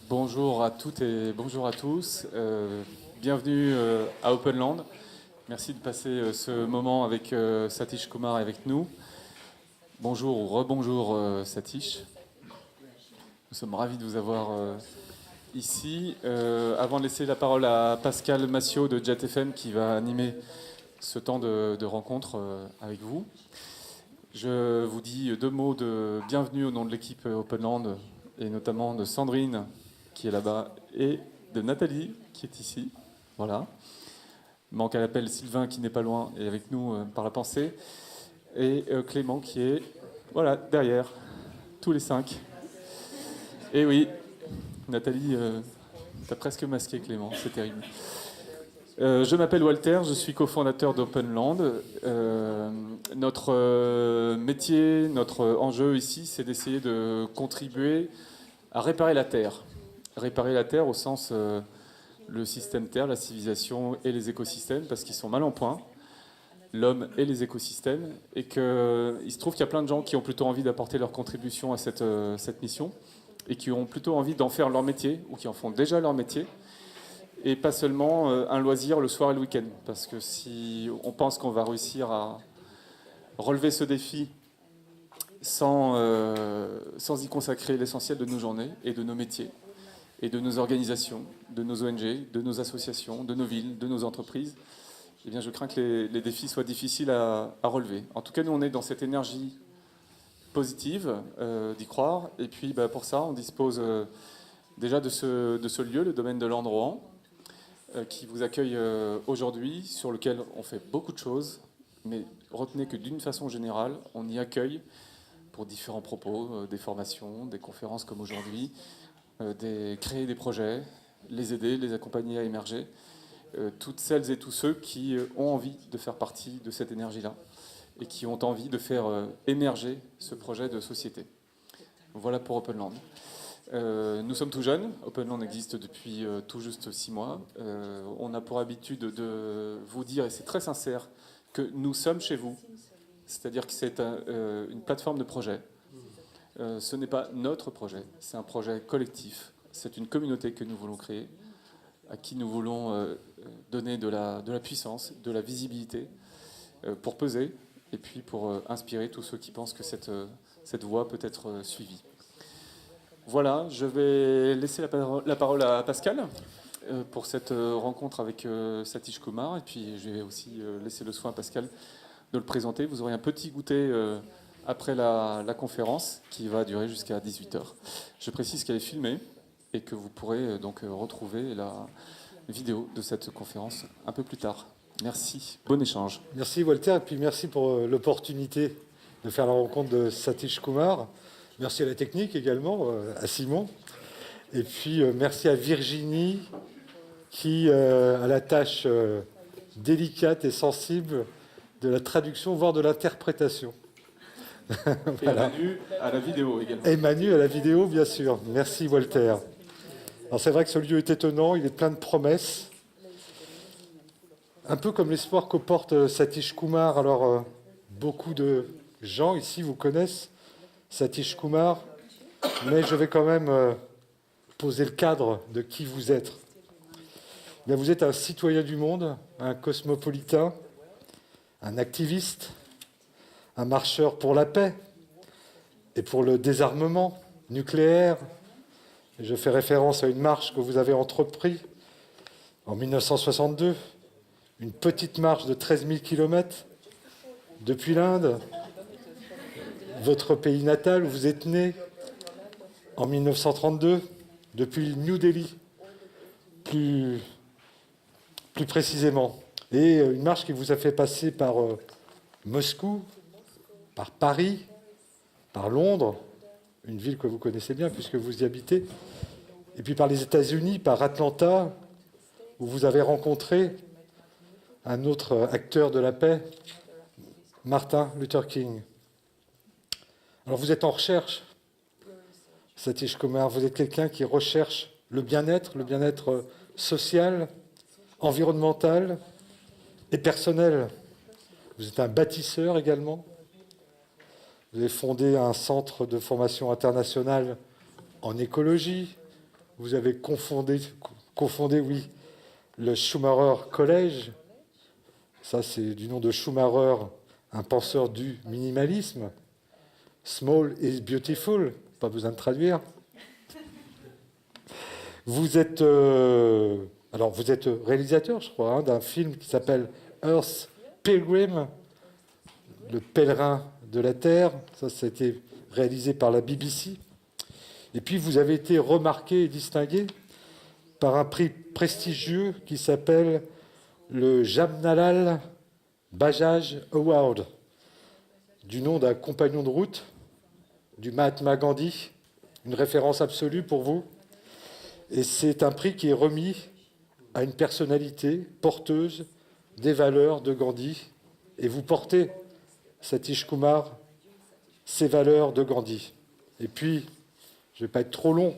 Bonjour à toutes et bonjour à tous. Bienvenue à Openland. Merci de passer ce moment avec Satish Kumar et avec nous. Bonjour ou rebonjour Satish. Nous sommes ravis de vous avoir ici. Avant de laisser la parole à Pascal Massiot de JetFM qui va animer ce temps de rencontre avec vous, je vous dis deux mots de bienvenue au nom de l'équipe Openland et notamment de Sandrine qui est là-bas et de Nathalie qui est ici. Voilà. Manque à l'appel Sylvain qui n'est pas loin et avec nous par la pensée. Et Clément qui est voilà derrière, tous les cinq. Et oui, Nathalie, t'as presque masqué Clément, c'est terrible. Je m'appelle Walter, je suis cofondateur d'Openland. Notre métier, notre enjeu ici, c'est d'essayer de contribuer à réparer la Terre. Réparer la Terre au sens le système Terre, la civilisation et les écosystèmes, parce qu'ils sont mal en point, l'homme et les écosystèmes, et qu'il se trouve qu'il y a plein de gens qui ont plutôt envie d'apporter leur contribution à cette mission, et qui ont plutôt envie d'en faire leur métier, ou qui en font déjà leur métier, et pas seulement un loisir le soir et le week-end. Parce que si on pense qu'on va réussir à relever ce défi sans y consacrer l'essentiel de nos journées et de nos métiers, et de nos organisations, de nos ONG, de nos associations, de nos villes, de nos entreprises, eh bien je crains que les défis soient difficiles à relever. En tout cas, nous, on est dans cette énergie positive d'y croire. Et puis, pour ça, on dispose déjà de ce lieu, le domaine de l'Androan, qui vous accueille aujourd'hui, sur lequel on fait beaucoup de choses. Mais retenez que d'une façon générale, on y accueille pour différents propos, des formations, des conférences comme aujourd'hui, créer des projets, les aider, les accompagner à émerger. Toutes celles et tous ceux qui ont envie de faire partie de cette énergie-là et qui ont envie de faire émerger ce projet de société. Voilà pour Openland. Nous sommes tout jeunes. Openland existe depuis tout juste 6 mois. On a pour habitude de vous dire, et c'est très sincère, que nous sommes chez vous. C'est-à-dire que c'est une plateforme de projet. Ce n'est pas notre projet, c'est un projet collectif. C'est une communauté que nous voulons créer, à qui nous voulons donner de la puissance, de la visibilité, pour peser, et puis pour inspirer tous ceux qui pensent que cette voie peut être suivie. Voilà, je vais laisser la parole à Pascal pour cette rencontre avec Satish Kumar, et puis je vais aussi laisser le soin à Pascal de le présenter. Vous aurez un petit goûter après la conférence qui va durer jusqu'à 18h. Je précise qu'elle est filmée et que vous pourrez donc retrouver la vidéo de cette conférence un peu plus tard. Merci, bon échange. Merci Walter, et puis merci pour l'opportunité de faire la rencontre de Satish Kumar. Merci à la technique également, à Simon. Et puis merci à Virginie qui a la tâche délicate et sensible de la traduction, voire de l'interprétation. Voilà. Et Manu à la vidéo également. Et Manu à la vidéo, bien sûr. Merci Walter. Alors c'est vrai que ce lieu est étonnant, il est plein de promesses. Un peu comme l'espoir que porte Satish Kumar. Alors beaucoup de gens ici vous connaissent Satish Kumar, mais je vais quand même poser le cadre de qui vous êtes. Bien, vous êtes un citoyen du monde, un cosmopolitain, un activiste, un marcheur pour la paix et pour le désarmement nucléaire. Je fais référence à une marche que vous avez entreprise en 1962, une petite marche de 13 000 km depuis l'Inde, votre pays natal où vous êtes né, en 1932, depuis New Delhi, plus précisément. Et une marche qui vous a fait passer par Moscou, par Paris, par Londres, une ville que vous connaissez bien puisque vous y habitez, et puis par les États-Unis, par Atlanta, où vous avez rencontré un autre acteur de la paix, Martin Luther King. Alors vous êtes en recherche, Satish Kumar, vous êtes quelqu'un qui recherche le bien-être social, environnemental et personnel. Vous êtes un bâtisseur également. Vous avez fondé un centre de formation internationale en écologie, vous avez confondu, oui, le Schumacher College. Ça, c'est du nom de Schumacher, un penseur du minimalisme. Small is beautiful, pas besoin de traduire. Vous êtes réalisateur, je crois, d'un film qui s'appelle Earth Pilgrim, le pèlerin de la Terre. Ça a été réalisé par la BBC. Et puis, vous avez été remarqué et distingué par un prix prestigieux qui s'appelle le Jamnalal Bajaj Award, du nom d'un compagnon de route, du Mahatma Gandhi, une référence absolue pour vous. Et c'est un prix qui est remis à une personnalité porteuse des valeurs de Gandhi. Et vous portez, Satish Kumar, ces valeurs de Gandhi. Et puis, je ne vais pas être trop long,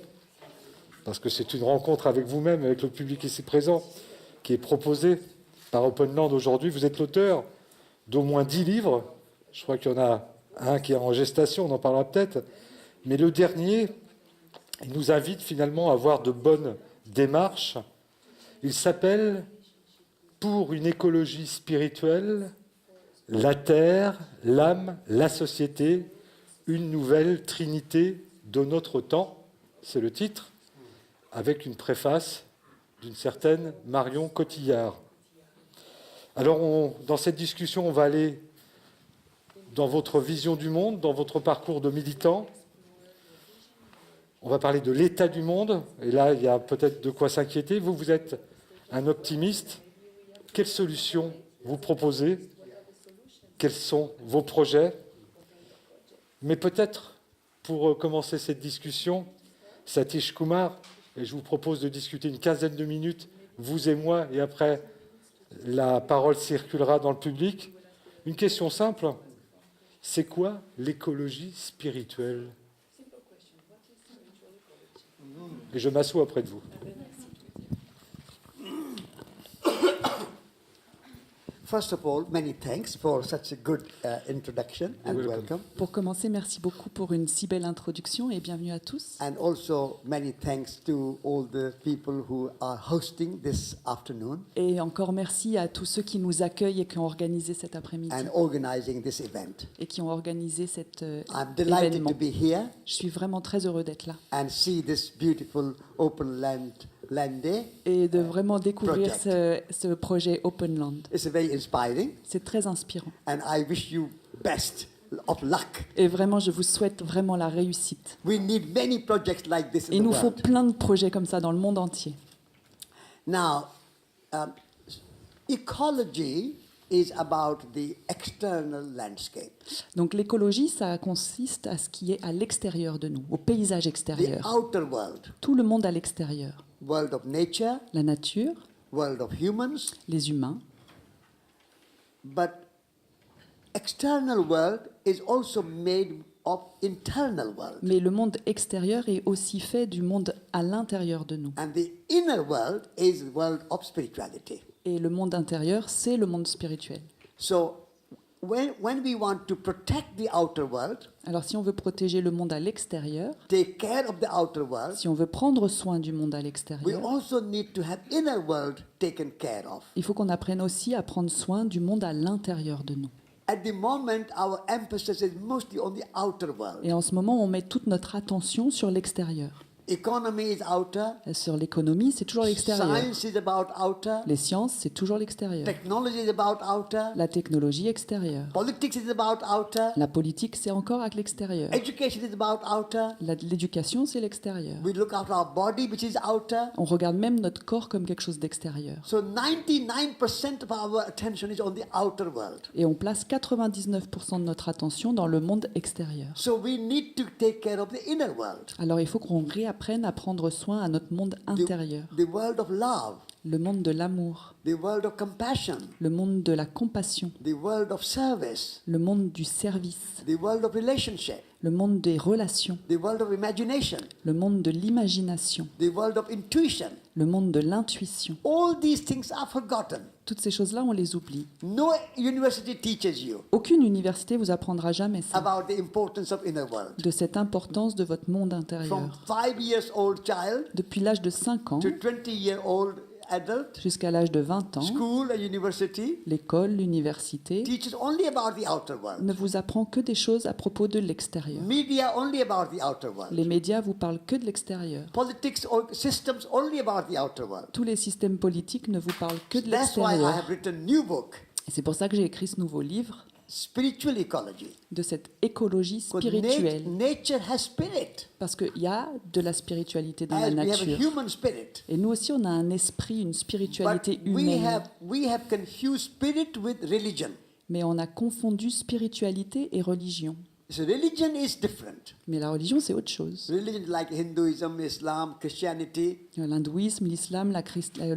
parce que c'est une rencontre avec vous-même, avec le public ici présent, qui est proposée par Openland aujourd'hui. Vous êtes l'auteur d'au moins 10 livres. Je crois qu'il y en a un qui est en gestation, on en parlera peut-être. Mais le dernier, il nous invite finalement à avoir de bonnes démarches. Il s'appelle « Pour une écologie spirituelle, la terre, l'âme, la société, une nouvelle trinité de notre temps ». C'est le titre, avec une préface d'une certaine Marion Cotillard. Alors, dans cette discussion, on va aller dans votre vision du monde, dans votre parcours de militant. On va parler de l'état du monde, et là, il y a peut-être de quoi s'inquiéter. Vous êtes un optimiste. Quelles solutions vous proposez? Quels sont vos projets? Mais peut-être, pour commencer cette discussion, Satish Kumar, et je vous propose de discuter une quinzaine de minutes, vous et moi, et après, la parole circulera dans le public. Une question simple, c'est quoi l'écologie spirituelle? Et je m'assois auprès de vous. First of all, many thanks for such a good introduction and welcome. Pour commencer, merci beaucoup pour une si belle introduction et bienvenue à tous. And also many thanks to all the people who are hosting this afternoon Et encore merci à tous ceux qui nous accueillent et qui ont organisé cet après-midi and organizing this event. et qui ont organisé cet I'm delighted événement. to be here Je suis vraiment très heureux d'être là and see this beautiful open land day. et de vraiment découvrir Project. ce projet Open Land. It's very inspiring C'est très inspirant. and I wish you best of luck. Et vraiment, je vous souhaite vraiment la réussite. We need many projects like this in Il the nous faut world. plein de projets comme ça dans le monde entier. Now, ecology is about the external landscape, Donc l'écologie, ça consiste à ce qui est à l'extérieur de nous, au paysage the extérieur. outer world, Tout le monde à l'extérieur. world of nature, La nature, world of humans, les humains. but external world is also made of internal world. Mais le monde extérieur est aussi fait du monde à l'intérieur de nous. And the inner world is the world of spirituality. Et le monde intérieur, c'est le monde spirituel. So when we want to protect the outer world, Alors si on veut protéger le monde à l'extérieur, take care of the outer world, si on veut prendre soin du monde à we l'extérieur, also need to have inner world taken care of. il faut qu'on apprenne aussi à prendre soin du monde à l'intérieur de nous. At the moment, our emphasis is mostly on the outer world. Et en ce moment, on met toute notre attention sur l'extérieur. Economy is outer. Et sur l'économie, c'est toujours l'extérieur. Science is about outer. Les sciences, c'est toujours l'extérieur. Technology is about outer. La technologie extérieure. Politics is about outer. La politique, c'est encore avec l'extérieur. Education is about outer. L'éducation, c'est l'extérieur. We look after our body, which is outer. On regarde même notre corps comme quelque chose d'extérieur. So 99% of our attention is on the outer world. Et on place 99% de notre attention dans le monde extérieur. So we need to take care of the inner world, Alors il faut qu'on réapprenne à prendre soin à notre monde intérieur, the world of love, le monde de l'amour, the world of compassion, le monde de la compassion, the world of service, le monde du service, the world of relationship, le monde des relations, the world of imagination, le monde de l'imagination, the world of intuition. le monde de l'intuition. All these things are forgotten. Toutes ces choses-là, on les oublie. No university teaches you Aucune université vous apprendra jamais ça, about the importance of inner world. de cette importance de votre monde From intérieur. 5 years old child Depuis l'âge de 5 ans to 20-year-old adult, jusqu'à l'âge de 20 ans, school and university l'école, l'université teaches only about the outer world. ne vous apprend que des choses à propos de l'extérieur. Media only about the outer world. Les médias vous parlent que de l'extérieur. Politics or systems only about the outer world. Tous les systèmes politiques ne vous parlent que de That's why I l'extérieur. have written new book, Et c'est pour ça que j'ai écrit ce nouveau livre Spiritual Ecology. de cette écologie Because spirituelle. nature has spirit. Parce qu'il y a de la spiritualité dans la As we have a nature. human spirit. Et nous aussi, on a un esprit, une But spiritualité we humaine. have confused spirit with religion. Mais on a confondu spiritualité et religion. So religion is different. Mais la religion, c'est autre chose. Religion like Hinduism, Islam, Christianity, L'hindouisme, l'islam, le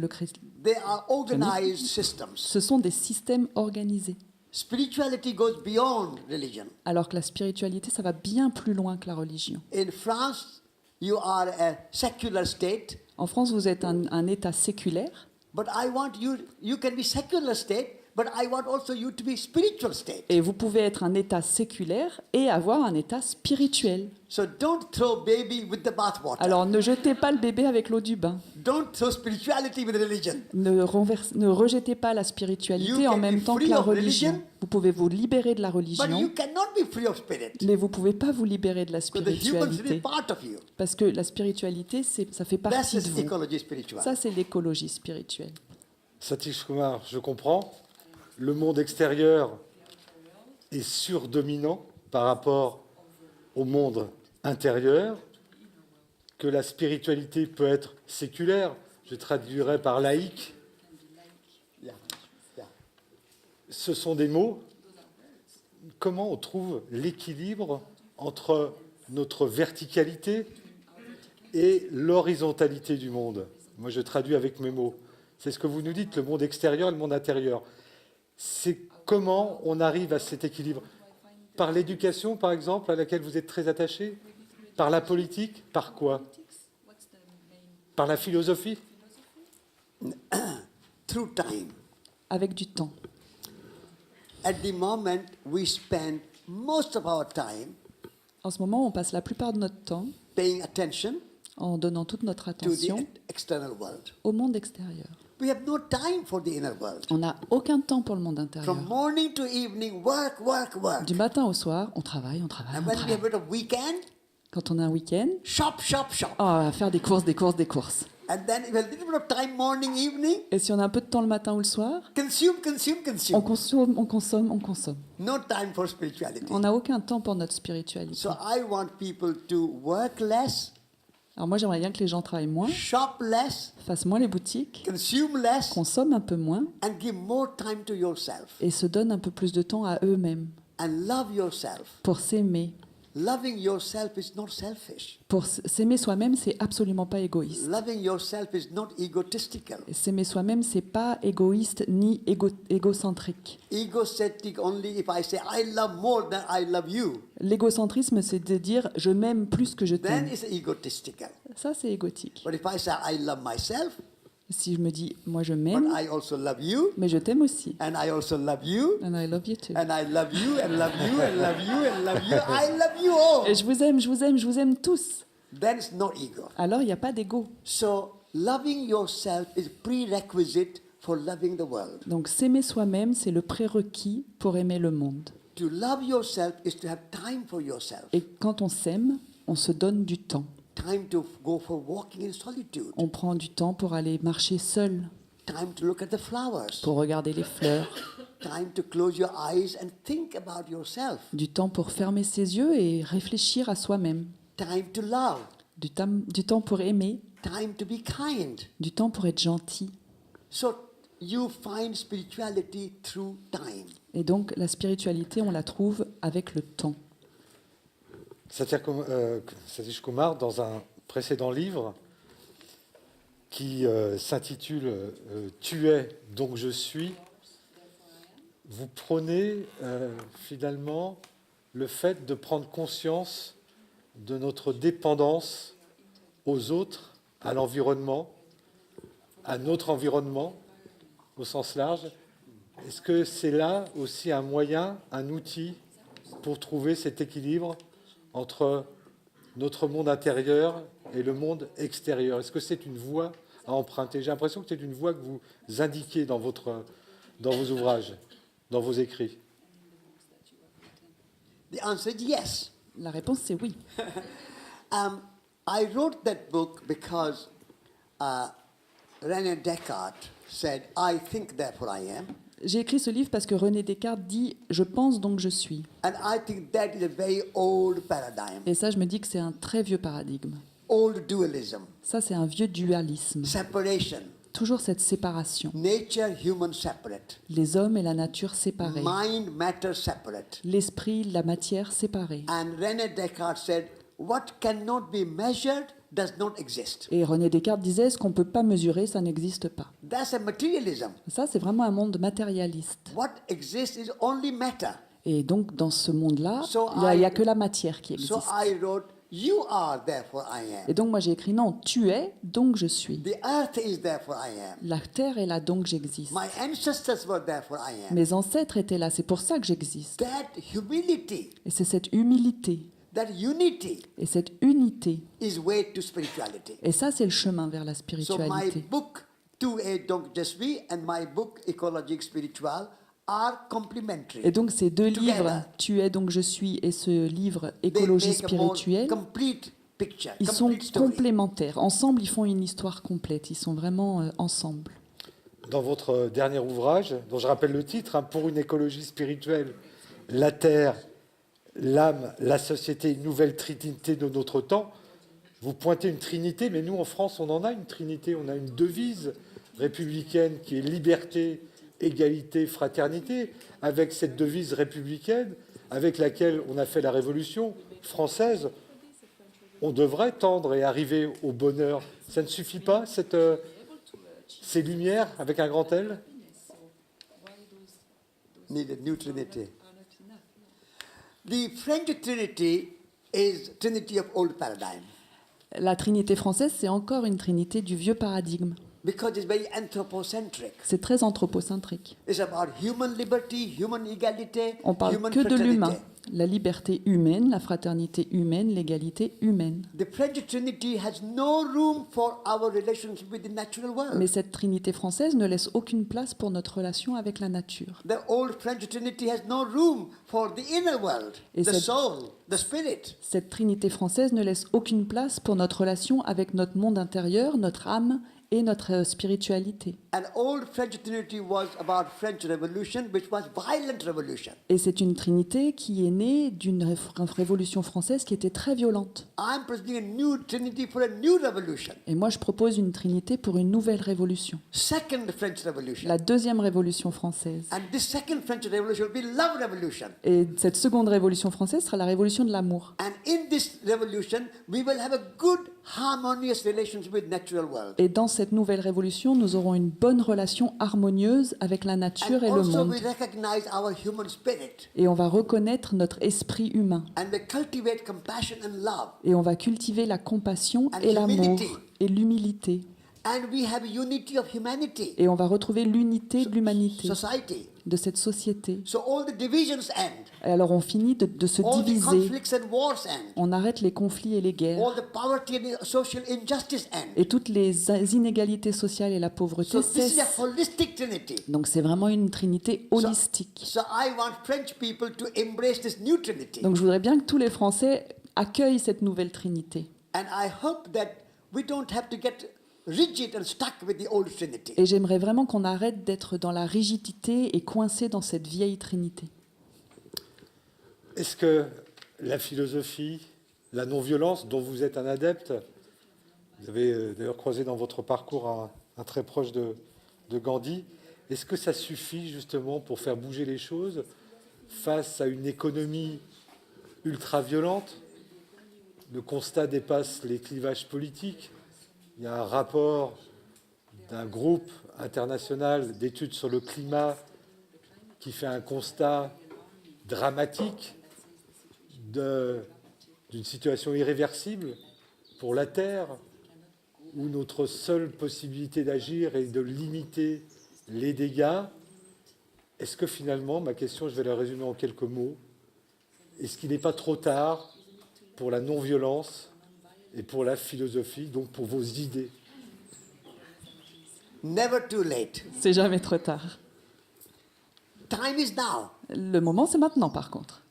christ... they are organized systems. ce sont des systèmes organisés. Spirituality goes beyond religion. Alors que la spiritualité, ça va bien plus loin que la religion. In France, you are a secular state, En France, vous êtes un État séculaire, but I want you, you can be secular state, but I want also you to be spiritual state. et vous pouvez être un État séculaire et avoir un État spirituel. So don't throw baby with the bathwater. Alors ne jetez pas le bébé avec l'eau du bain. Don't throw spirituality with religion. Ne rejetez pas la You spiritualité en can même be temps que free la of religion. religion, Vous pouvez vous libérer de la But you religion, cannot be free of spirit. mais vous ne pouvez pas vous libérer de la Because the human spirit is spiritualité. part of you. Parce que la spiritualité, ça fait That's partie de the vous. ecology spiritual. Ça, c'est l'écologie spirituelle. Satish Kumar, je comprends. Le monde extérieur est surdominant par rapport au monde intérieur, que la spiritualité peut être séculaire, je traduirais par laïque. Yeah. Yeah. Ce sont des mots. Comment on trouve l'équilibre entre notre verticalité et l'horizontalité du monde? Moi, je traduis avec mes mots. C'est ce que vous nous dites, le monde extérieur et le monde intérieur. C'est comment on arrive à cet équilibre? Par l'éducation, par exemple, à laquelle vous êtes très attaché? Par la politique? Par quoi? Par la philosophie? Through time. Avec du temps. At the moment, we spend most of our time En ce moment, on passe la plupart de notre temps paying attention en donnant toute notre to the attention external world. au monde extérieur. We have no time for the inner world. On n'a aucun temps pour le monde intérieur. From morning to evening, work, work, work. Du matin au soir, on travaille, on travaille, And on when we have a travaille. bit of weekend, Quand on a un week-end, shop, shop, shop. on va faire des courses, des courses, des courses. And then if we have a little bit of time, morning, evening, Et si on a un peu de temps le matin ou le soir, consume, consume, on consume. consomme, on consomme, on consomme. No time for spirituality. On n'a aucun temps pour notre spiritualité. So I want people to work less, Alors moi, j'aimerais bien que les gens travaillent moins, shop less, fassent moins les boutiques, consume less, consomment un peu moins and give more time to yourself. et se donnent un peu plus de temps à eux-mêmes And love yourself. pour s'aimer. Loving yourself is not selfish. Pour s'aimer soi-même, c'est absolument pas égoïste. Loving yourself is not egotistical. Et s'aimer soi-même, c'est pas égoïste ni égocentrique. Egocentric only if I say I love more than I love you. L'égocentrisme, c'est de dire je m'aime plus que je Then t'aime. it's egotistical. Ça, c'est égotique. But if I say I love myself, Si je me dis moi je but m'aime, I also love you, mais je t'aime aussi. and I also love you, And I love you too. and I love you, and love you, and love you, and love you, I love you all. Et je vous aime, je vous aime, je vous aime tous. Then it's not ego. Alors il n'y a pas d'ego. So loving yourself is prerequisite for loving the world. Donc s'aimer soi-même, c'est le prérequis pour aimer le monde. To love yourself is to have time for yourself. Et quand on s'aime, on se donne du temps. Time to go for walking in solitude. On prend du temps pour aller marcher seul, Time to look at the flowers. pour regarder les fleurs, Time to close your eyes and think about yourself. du temps pour fermer ses yeux et réfléchir à soi-même, Time to love. du temps pour aimer, Time to be kind. du temps pour être gentil. So you find spirituality through time. Et donc la spiritualité, on la trouve avec le temps. Satish Kumar, dans un précédent livre, qui s'intitule Tu es, donc je suis, vous prônez finalement le fait de prendre conscience de notre dépendance aux autres, à l'environnement, à notre environnement au sens large. Est-ce que c'est là aussi un moyen, un outil pour trouver cet équilibre entre notre monde intérieur et le monde extérieur? Est-ce que c'est une voie à emprunter? J'ai l'impression que c'est une voie que vous indiquez dans vos ouvrages, dans vos écrits. The answer is yes. La réponse, c'est oui. I wrote that book because René Descartes said, I think, therefore I am. J'ai écrit ce livre parce que René Descartes dit « Je pense donc je suis And I think that is a very old paradigm, ». Et ça, je me dis que c'est un très vieux paradigme. old dualism, Ça, c'est un vieux dualisme. separation, Toujours cette séparation. nature, human separate, Les hommes et la nature séparés. mind, matter separate. L'esprit, la matière séparés. And René Descartes said, what cannot be measured does not exist. Et René Descartes disait « Ce qu'on ne peut pas mesurer, ça n'existe pas That's a materialism. ». Ça, c'est vraiment un monde matérialiste. What exists is only matter. Et donc, dans ce monde-là, So il n'y a que la matière qui So existe. I wrote, you are, therefore I am. Et donc, moi, j'ai écrit « Non, tu es, donc je suis The earth is, therefore I am. ». La terre est là, donc j'existe. My ancestors were, therefore I am. Mes ancêtres étaient là, c'est pour ça que j'existe. That humility, Et c'est cette humilité that unity et cette unité. is way to spirituality. Et ça, c'est le chemin vers la So my spiritualité. book, 2A Donc Jesvi, and my book, Ecologique Spiritual, are complementary. Et donc, ces deux Together. livres, Tu es, donc je suis, et ce livre, They Écologie make a more spirituelle, complete picture, ils sont complete story. complémentaires. Ensemble, ils font une histoire complète. Ils sont vraiment ensemble. Dans votre dernier ouvrage, dont je rappelle le titre, Pour une écologie spirituelle, la terre, l'âme, la société, une nouvelle trinité de notre temps, vous pointez une trinité, mais nous en France, on en a une trinité, on a une devise républicaine qui est liberté, égalité, fraternité, avec cette devise républicaine avec laquelle on a fait la Révolution française. On devrait tendre et arriver au bonheur. Ça ne suffit pas, ces lumières avec un grand L? Need a new trinity. The French trinity is trinity of old paradigm La Trinité française, c'est encore une Trinité du vieux paradigme. because it's very anthropocentric. C'est très anthropocentrique. It's about human liberty, human equality, On parle human que de l'humain. fraternity. La liberté humaine, la fraternité humaine, l'égalité humaine. The French trinity has no room for our relationship with the natural world. Mais cette Trinité française ne laisse aucune place pour notre relation avec la nature. The old French trinity has no room for the inner world, Et the cette- soul, the spirit. Cette Trinité française ne laisse aucune place pour notre relation avec notre monde intérieur, notre âme et notre spiritualité. An old French trinity was about French Revolution, which was violent revolution. Et c'est une Trinité qui est née d'une révolution française qui était très violente. I'm presenting a new trinity for a new revolution. Et moi, je propose une Trinité pour une nouvelle révolution. Second French Revolution. La deuxième révolution française. And this second French Revolution will be love revolution. Et cette seconde révolution française sera la révolution de l'amour. And in this revolution, we will have a good, harmonious relationship with natural world. Et dans cette nouvelle révolution, nous aurons une bonne relation harmonieuse avec la nature And et le also monde. we recognize our human spirit. Et on va reconnaître notre esprit humain. And we cultivate compassion and love. Et on va cultiver la compassion And et l'amour humility. et l'humilité. And we have unity of humanity, Et on va retrouver l'unité de l'humanité, society. de cette société. So all the divisions end. Et alors on finit de se All the diviser. conflicts and wars end. On arrête les conflits et les guerres. All the poverty and social injustice end. Et toutes les inégalités sociales et la pauvreté So this is a cessent. holistic trinity. Donc c'est vraiment une trinité holistique. So I want French people to embrace this new trinity. Donc je voudrais bien que tous les Français accueillent cette nouvelle trinité. And I hope that we don't have to get rigid and stuck with the old trinity. Et j'aimerais vraiment qu'on arrête d'être dans la rigidité et coincé dans cette vieille trinité. Est-ce que la philosophie, la non-violence, dont vous êtes un adepte, vous avez d'ailleurs croisé dans votre parcours un très proche de Gandhi, est-ce que ça suffit justement pour faire bouger les choses face à une économie ultra-violente? Le constat dépasse les clivages politiques. Il y a un rapport d'un groupe international d'études sur le climat qui fait un constat dramatique d'une situation irréversible pour la Terre, où notre seule possibilité d'agir est de limiter les dégâts. Est-ce que finalement, ma question, je vais la résumer en quelques mots, est-ce qu'il n'est pas trop tard pour la non-violence et pour la philosophie, donc pour vos idées? Never too late. C'est jamais trop tard. Time is now. Le moment, c'est maintenant, par contre.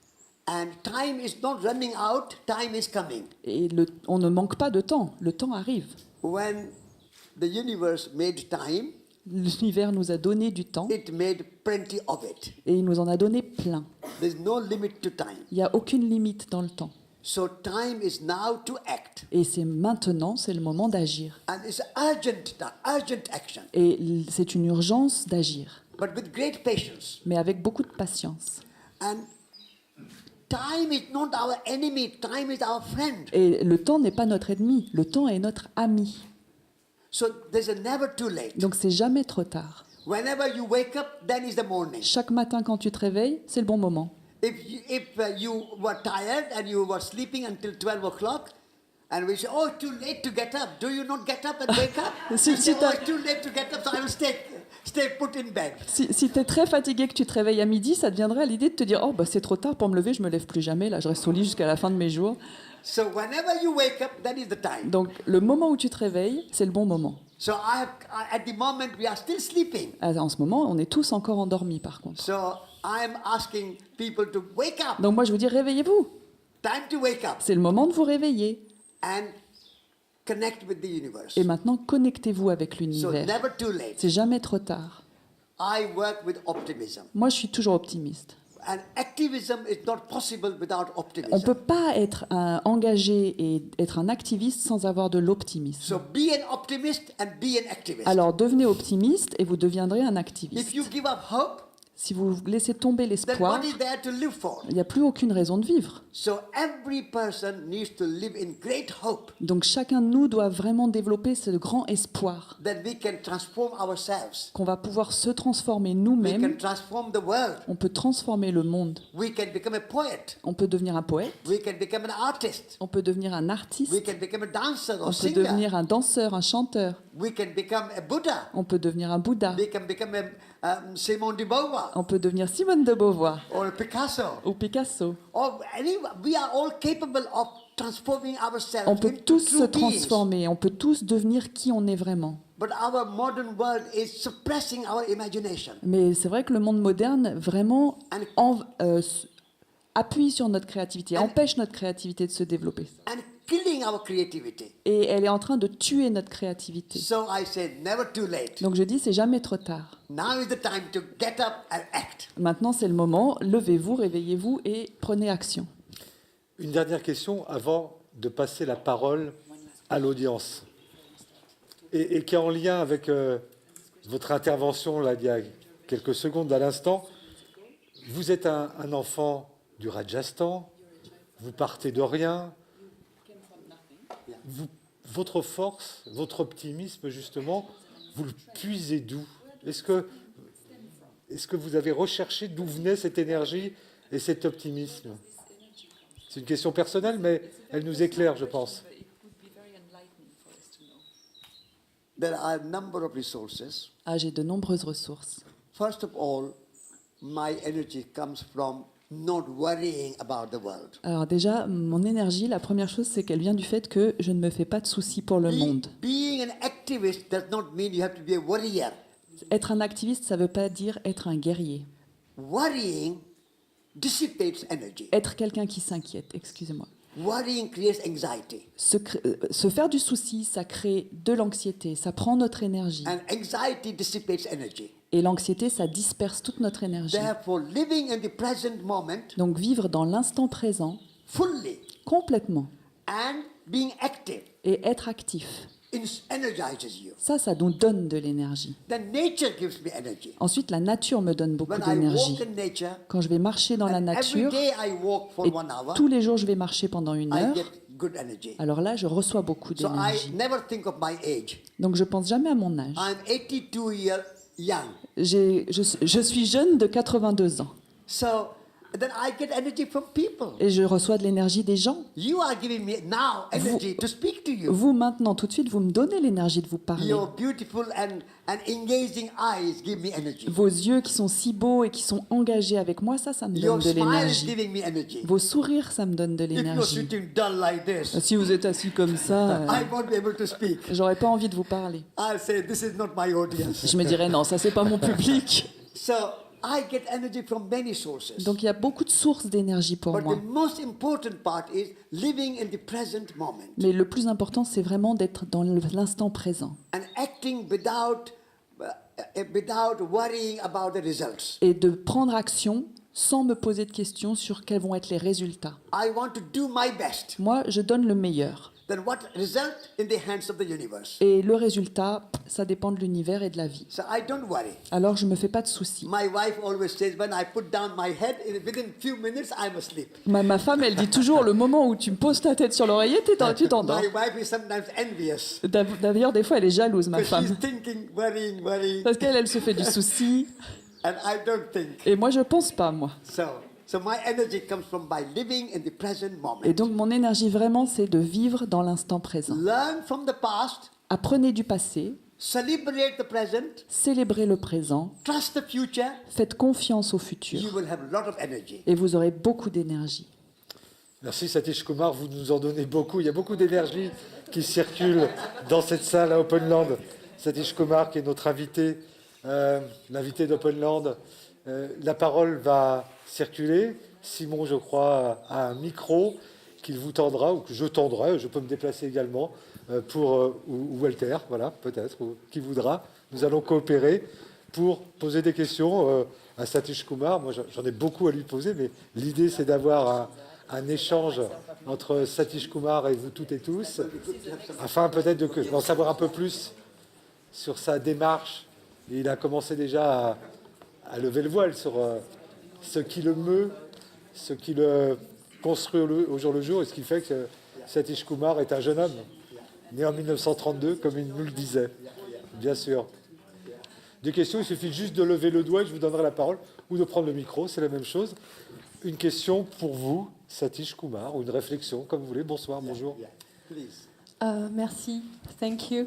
And time is not running out, time is coming. Et on ne manque pas de temps. Le temps arrive. When the universe made time, L'univers nous a donné du temps it made plenty of it. et il nous en a donné plein. There's no limit to time. Il n'y a aucune limite dans le temps. So time is now to act. Et c'est maintenant, c'est le moment d'agir. And it's urgent action. Et c'est une urgence d'agir, But with great patience. mais avec beaucoup de patience. And time is not our enemy, time is our friend. Et le temps n'est pas notre ennemi, le temps est notre ami. So there's a never too late. Donc c'est jamais trop tard. Whenever you wake up, then is the morning. Chaque matin quand tu te réveilles, c'est le bon moment. If you were tired and you were sleeping until 12 o'clock, and we say, oh, too late to get up. Do you not get up and wake up? Si- You say, si oh, t'as- it's too late to get up, so I will stay put in bed. Si tu es très fatigué, que tu te réveilles à midi, ça te viendrait à l'idée de te dire « Oh, bah, c'est trop tard pour me lever, je me lève plus jamais, là je reste au lit jusqu'à la fin de mes jours. So whenever you wake up, that is the » time. Donc le moment où tu te réveilles, c'est le bon moment. So at the moment, we are still sleeping. En ce moment, on est tous encore endormis par contre. So I'm asking people to wake up. Donc moi je vous dis réveillez-vous, Time to wake up c'est le moment de vous réveiller. and connect with the universe. Et maintenant connectez-vous avec So l'univers. never too late. C'est jamais trop tard. I work with optimism. Moi je suis toujours optimiste. And activism is not possible without On optimism. ne peut pas être engagé et être un activiste sans avoir de l'optimisme. So be an optimist and be an activist. Alors devenez optimiste et vous deviendrez un If activiste. you give up hope, Si vous laissez tomber then l'espoir, what is there to live for? il n'y a plus aucune raison de vivre. So every person needs to live in great hope Donc chacun de nous doit vraiment développer ce grand espoir that we can transform ourselves. qu'on va pouvoir se transformer We nous-mêmes. can transform the world. On peut transformer le monde. We can become a poet. On peut devenir un poète, We can become an artist. on peut devenir un We artiste, can become a dancer on or peut singer. devenir un danseur, un chanteur, We can become a Buddha. on peut devenir un Bouddha, We can become a Simone de Beauvoir on peut devenir Simone de Beauvoir or a Picasso. ou Picasso. Or we are all capable of transforming ourselves On peut into tous se true beings. transformer, on peut tous devenir qui on est vraiment. But our modern world is suppressing our imagination. Mais c'est vrai que le monde moderne vraiment appuie sur notre créativité, empêche notre créativité de se développer. And killing our creativity. Et elle est en train de tuer notre créativité. So I say never too late. Donc je dis, c'est jamais trop tard. Now is the time to get up and act. Maintenant, c'est le moment. Levez-vous, réveillez-vous et prenez action. Une dernière question avant de passer la parole à l'audience. Et qui est en lien avec votre intervention là, il y a quelques secondes à l'instant. Vous êtes un enfant du Rajasthan, vous partez de rien. Votre force, votre optimisme, justement, vous le puisez d'où? Est-ce que vous avez recherché d'où venait cette énergie et cet optimisme? C'est une question personnelle, mais elle nous éclaire, je pense. There are a number of resources. Ah, j'ai de nombreuses ressources. First of all, my energy comes from not worrying about the world. Alors déjà, mon énergie, la première chose, c'est qu'elle vient du fait que je ne me fais pas de soucis pour le monde. Being an activist does not mean you have to be a worrier. Être un activiste, ça ne veut pas dire être un guerrier. Worrying dissipates energy. Être quelqu'un qui s'inquiète, excusez-moi. Worrying creates anxiety. Se faire du souci, ça crée de l'anxiété, ça prend notre énergie. And anxiety dissipates energy. Et l'anxiété, ça disperse toute notre énergie. Therefore, living in the present moment Donc vivre dans l'instant présent, fully complètement, and being active et être actif, energizes you. ça nous donne de l'énergie. Then nature gives me energy. Ensuite, la nature me donne beaucoup When I d'énergie. walk in nature, Quand je vais marcher dans la and every nature, day I walk for et 1 hour, tous les jours je vais marcher pendant 1 I heure, get good energy. alors là, je reçois beaucoup So I d'énergie. never think of my age. Donc je pense jamais à mon âge. I'm 82 years young. Je suis jeune de 82 ans So then I get energy from people. et je reçois de l'énergie des gens. You are giving me now energy to speak to you. Vous, maintenant, tout de suite, vous me donnez l'énergie de vous parler. Your beautiful and engaging eyes give me energy. Vos yeux qui sont si beaux et qui sont engagés avec moi, ça me donne Your de smile is l'énergie. giving me energy. Vos sourires, ça me donne de If you're l'énergie. sitting dull like this, Si vous êtes assis comme ça, I won't be able to speak. j'aurais pas envie de vous parler. I'll say, this is not my audience. Je me dirais non, ça c'est pas mon public. So I get energy from many sources. Donc il y a beaucoup de sources d'énergie pour But moi. the most important part is living in the present moment Mais le plus important, c'est vraiment d'être dans l'instant présent and acting without worrying about the results. et de prendre action sans me poser de questions sur quels vont être les résultats. I want to do my best. Moi, je donne le meilleur. Then what result in the hands of the universe? Et le résultat, ça dépend de l'univers et de la vie. So I don't worry. Alors je me fais pas de soucis. My wife always says, when I put down my head, within few minutes I'm asleep. Ma femme, elle dit toujours, le moment où tu me poses ta tête sur l'oreiller, tu t'endors. My wife is sometimes envious D'ailleurs, des fois, elle est jalouse, ma because femme. she's thinking, worrying, Parce qu'elle, elle se fait du souci. and I don't think. Et moi, je pense pas, moi. So my energy comes from by living in the present moment. Et donc, mon énergie, vraiment, c'est de vivre dans l'instant présent. Learn from the past, Apprenez du passé, celebrate the present, célébrez le présent, trust the future. faites confiance au futur. You will have a lot of energy. Et vous aurez beaucoup d'énergie. Merci Satish Kumar, vous nous en donnez beaucoup. Il y a beaucoup d'énergie qui circule dans cette salle à Openland. Satish Kumar qui est notre invité, l'invité d'Openland. La parole va circuler. Simon, je crois, a un micro qu'il vous tendra, ou que je tendrai, je peux me déplacer également, ou Walter, voilà, peut-être, ou qui voudra. Nous allons coopérer pour poser des questions à Satish Kumar. Moi, j'en ai beaucoup à lui poser, mais l'idée, c'est d'avoir un échange entre Satish Kumar et vous toutes et tous, afin peut-être d'en savoir un peu plus sur sa démarche. Et il a commencé déjà à lever le voile sur ce qui le meut, ce qui le construit au jour le jour, et ce qui fait que Satish Kumar est un jeune homme, né en 1932, comme il nous le disait, bien sûr. Des questions, il suffit juste de lever le doigt et je vous donnerai la parole, ou de prendre le micro, c'est la même chose. Une question pour vous, Satish Kumar, ou une réflexion, comme vous voulez. Bonsoir, bonjour. Please. Merci. Thank you.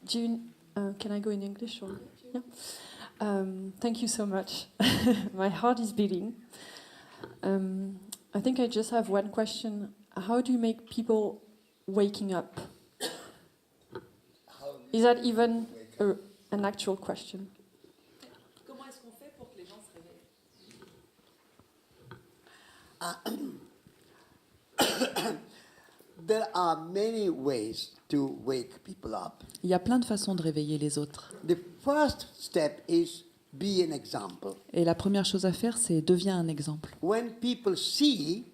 June, can I go in English? Or? Yeah. Thank you so much. My heart is beating. I think I just have one question. How do you make people waking up? Is that even an actual question? Comment est-ce qu'on fait pour que les gens se réveillent? There are many ways to wake people up. Il y a plein de façons de réveiller les autres. The first step is be an example. Et la première chose à faire, c'est deviens un exemple. When people see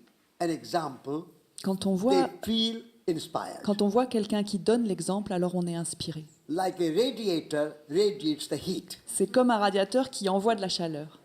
an example, Quand on they voit, feel inspired. quand on voit quelqu'un qui donne l'exemple, alors on est inspiré. Like a radiator radiates the heat. C'est comme un radiateur qui envoie de la chaleur.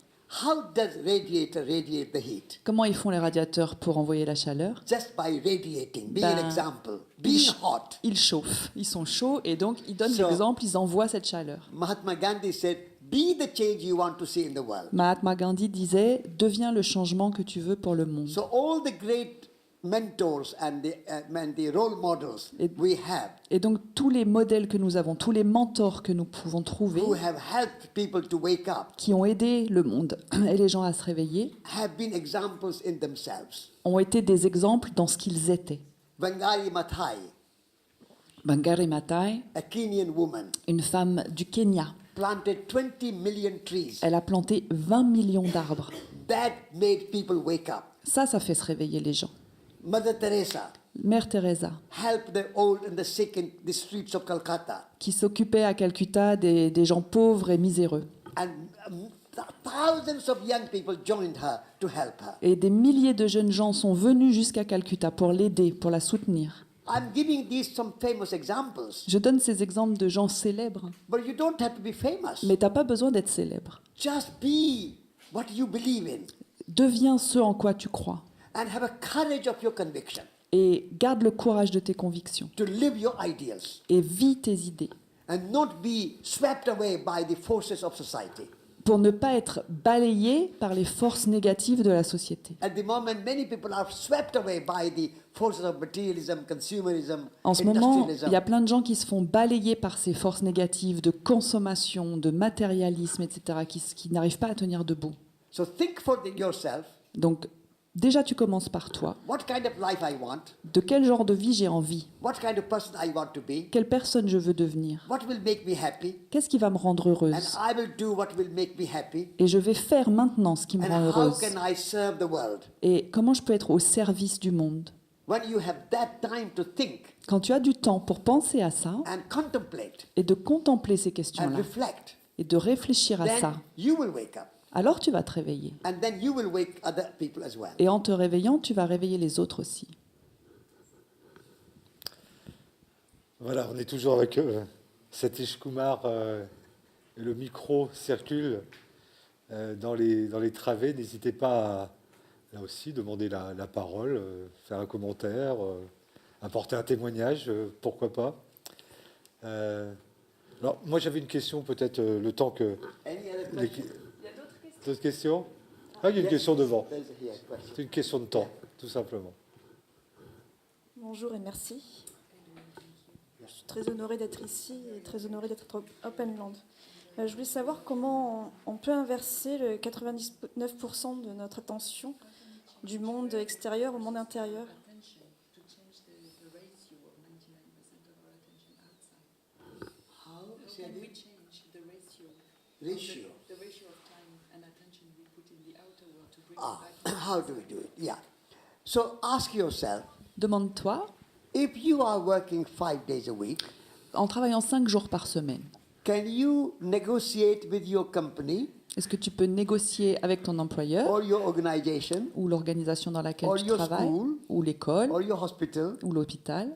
How does radiator radiate the heat? Comment ils font les radiateurs pour envoyer la chaleur? Just by radiating, being Ben, an example, Ils, being ch- hot. ils chauffent, ils sont chauds et donc ils donnent So- l'exemple, ils envoient cette chaleur. Mahatma Gandhi said, be the change you want to see in the world. Mahatma Gandhi disait « Deviens le changement que tu veux pour le monde So all the great mentors and the role models Et- we have, ». Et donc tous les modèles que nous avons, tous les mentors que nous pouvons trouver, who have helped people to wake up, qui ont aidé le monde et les gens à se réveiller, have been examples in themselves. ont été des exemples dans ce qu'ils étaient. Wangari Maathai, Wangari Maathai, a Kenyan woman, une femme du Kenya, planted 20 million trees. elle a planté 20 millions d'arbres. That made people wake up. Ça fait se réveiller les gens. Mother Teresa Mère Teresa, helped the old and the sick in the streets of Calcutta. qui s'occupait à Calcutta des gens pauvres et miséreux. And thousands of young people joined her to help her. Et des milliers de jeunes gens sont venus jusqu'à Calcutta pour l'aider, pour la soutenir. I'm giving these some famous examples, Je donne ces exemples de gens célèbres, but you don't have to be famous. mais t'as pas besoin d'être célèbre. Just be what you believe in Deviens ce en quoi tu crois and have a courage of your conviction. Et garde le courage de tes convictions. to live your ideals, Et vis tes idées. and not be swept away by the forces of society. Pour ne pas être balayé par les forces négatives de la société. At the moment, many people are swept away by the forces of materialism, consumerism, En ce moment, industrialism. il y a plein de gens qui se font balayer par ces forces négatives de consommation, de matérialisme, etc., qui n'arrivent pas à tenir debout. So think for yourself, Donc, déjà, tu commences par toi. what kind of life I want, De quel genre de vie j'ai envie? what kind of person I want to be, Quelle personne je veux devenir? what will make me happy, Qu'est-ce qui va me rendre and heureuse? I will do what will make me happy, Et je vais faire maintenant ce qui me rend and how heureuse. can I serve the world? Et comment je peux être au service du monde? When you have that time to think Quand tu as du temps pour penser à ça and contemplate et de contempler ces and questions-là reflect, et de réfléchir à ça, then you will wake up, alors tu vas te réveiller. and then you will wake other people as well. Et en te réveillant, tu vas réveiller les autres aussi. Voilà, on est toujours avec Satish Kumar et le micro circule dans les travées. N'hésitez pas à, là aussi, demander la parole, faire un commentaire, apporter un témoignage, pourquoi pas. Alors, moi, j'avais une question, peut-être le temps que... Any other les- questions? D'autres questions? Ah, il y a une question devant. There's a here question. C'est une question de temps, tout simplement. Bonjour et merci. Je suis très honorée d'être ici et très honorée d'être au Openland. Je voulais savoir comment on peut inverser le 99% de notre attention du monde extérieur au monde intérieur. How can we change the ratio? How do we do it? Yeah. So ask yourself, Demande-toi, if you are working 5 days a week, en travaillant 5 jours par semaine, can you negotiate with your company est-ce que tu peux négocier avec ton employeur or your organization ou l'organisation dans laquelle Or tu your travailles, school. ou l'école, or your hospital ou l'hôpital,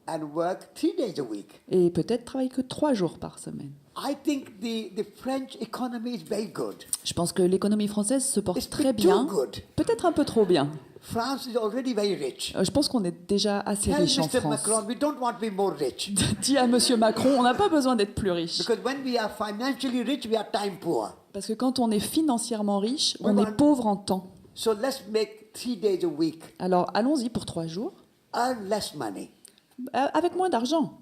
and work 3 days a week? et peut-être travailler que 3 jours par semaine? I think the French economy is very good. Je pense que l'économie française se porte It's très bit too bien, good. peut-être un peu trop bien. France is already very rich. Je pense qu'on est déjà assez Tell riche en Mr. France. Macron, we don't want to be more rich. Dis à Monsieur Macron, on n'a pas besoin d'être plus riche. Because when we are financially rich, we are time poor. Parce que quand on est financièrement riche, on Oui, est pauvre en temps. So let's make 3 days a week. Alors allons-y pour 3 jours, Earn less money. avec moins d'argent.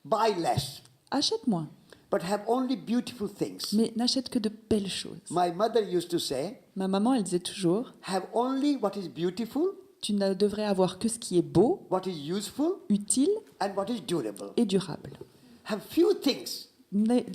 Buy less. Achète moins, But have only beautiful things. mais n'achète que de belles choses. My mother used to say, Ma maman, elle disait toujours, have only what is beautiful, tu ne devrais avoir que ce qui est beau, what is useful, utile and what is durable. et durable. Have few things,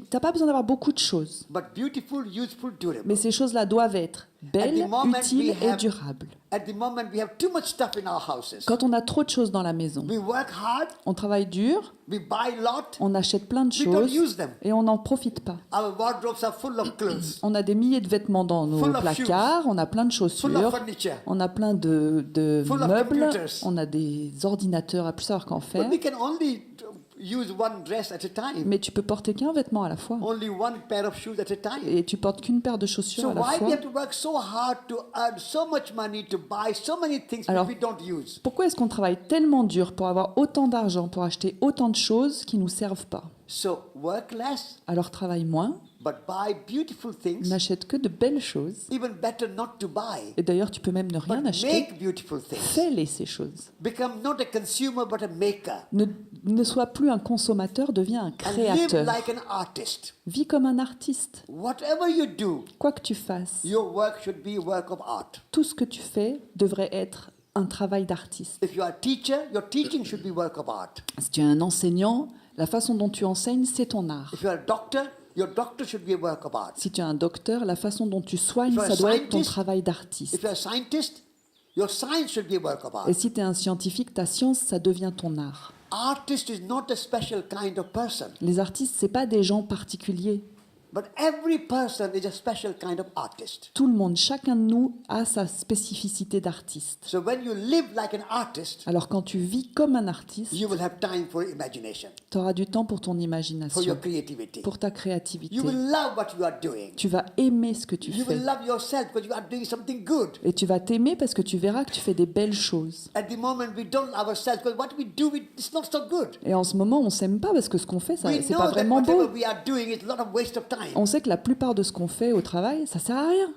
T'as pas besoin d'avoir beaucoup de choses, but beautiful, useful, durable. mais ces choses-là doivent être belles, At the moment, utiles we et have- durables. At the moment, we have too much stuff in our houses. Quand on a trop de choses dans la maison, We work hard, on travaille dur, we buy a lot, on achète plein de we don't choses use them. et on n'en profite pas. Our wardrobes are full of clothes, On a des milliers de vêtements dans nos Full of placards, on a plein de full of chaussures, furniture. on a plein de Full of meubles, computers. on a des ordinateurs à plus savoir qu'en faire. But we can only use one dress at a time, Mais tu peux porter qu'un vêtement à la fois. only one pair of shoes at a time. Et tu portes qu'une paire de chaussures So à la why fois. we have to work so hard to earn so much money to buy so many things Alors, which we don't use? Pourquoi est-ce qu'on travaille tellement dur pour avoir autant d'argent, pour acheter autant de choses qui ne nous servent pas? So work less, Alors travaille moins, but buy beautiful things. n'achète que de belles choses. Even better not to buy, Et d'ailleurs, tu peux même ne but rien acheter. make beautiful things. Fais-les ces choses. Become not a consumer but a maker. Ne sois plus un consommateur, deviens un And live créateur. like an artist. Vis comme un artiste. Whatever you do, Quoi que tu fasses, your work should be a work of art. tout ce que tu fais devrait être un travail d'artiste. If you are a teacher, your teaching should be work of art. Si tu es un enseignant, la façon dont tu enseignes, c'est ton art. If you are a doctor, your doctor should be a work of art. Si tu es un docteur, la façon dont tu soignes, If you're a ça doit être ton scientist, travail d'artiste. If you are a scientist, your science should be a work of art. Et si tu es un scientifique, ta science, ça devient ton art. Artist is not a special kind of person. Les artistes, c'est pas des gens particuliers. But every person is a special kind of artist. Tout le monde, chacun de nous a sa spécificité d'artiste. So when you live like an artist, Alors quand tu vis comme un artiste, you will have time for imagination, tu auras du temps pour ton for your imagination, creativity. pour ta créativité. You will love what you are doing. Tu vas aimer ce que tu You fais. will love yourself because you are doing something good. Et tu vas t'aimer parce que tu verras que tu fais des belles choses. At the moment, we don't love ourselves because what we do, it's not so good. Et en ce moment, on s'aime pas parce que ce qu'on fait, ça, We c'est know pas that vraiment whatever beau. we are doing is a lot of waste of time. On sait que la plupart de ce qu'on fait au travail, ça sert à rien.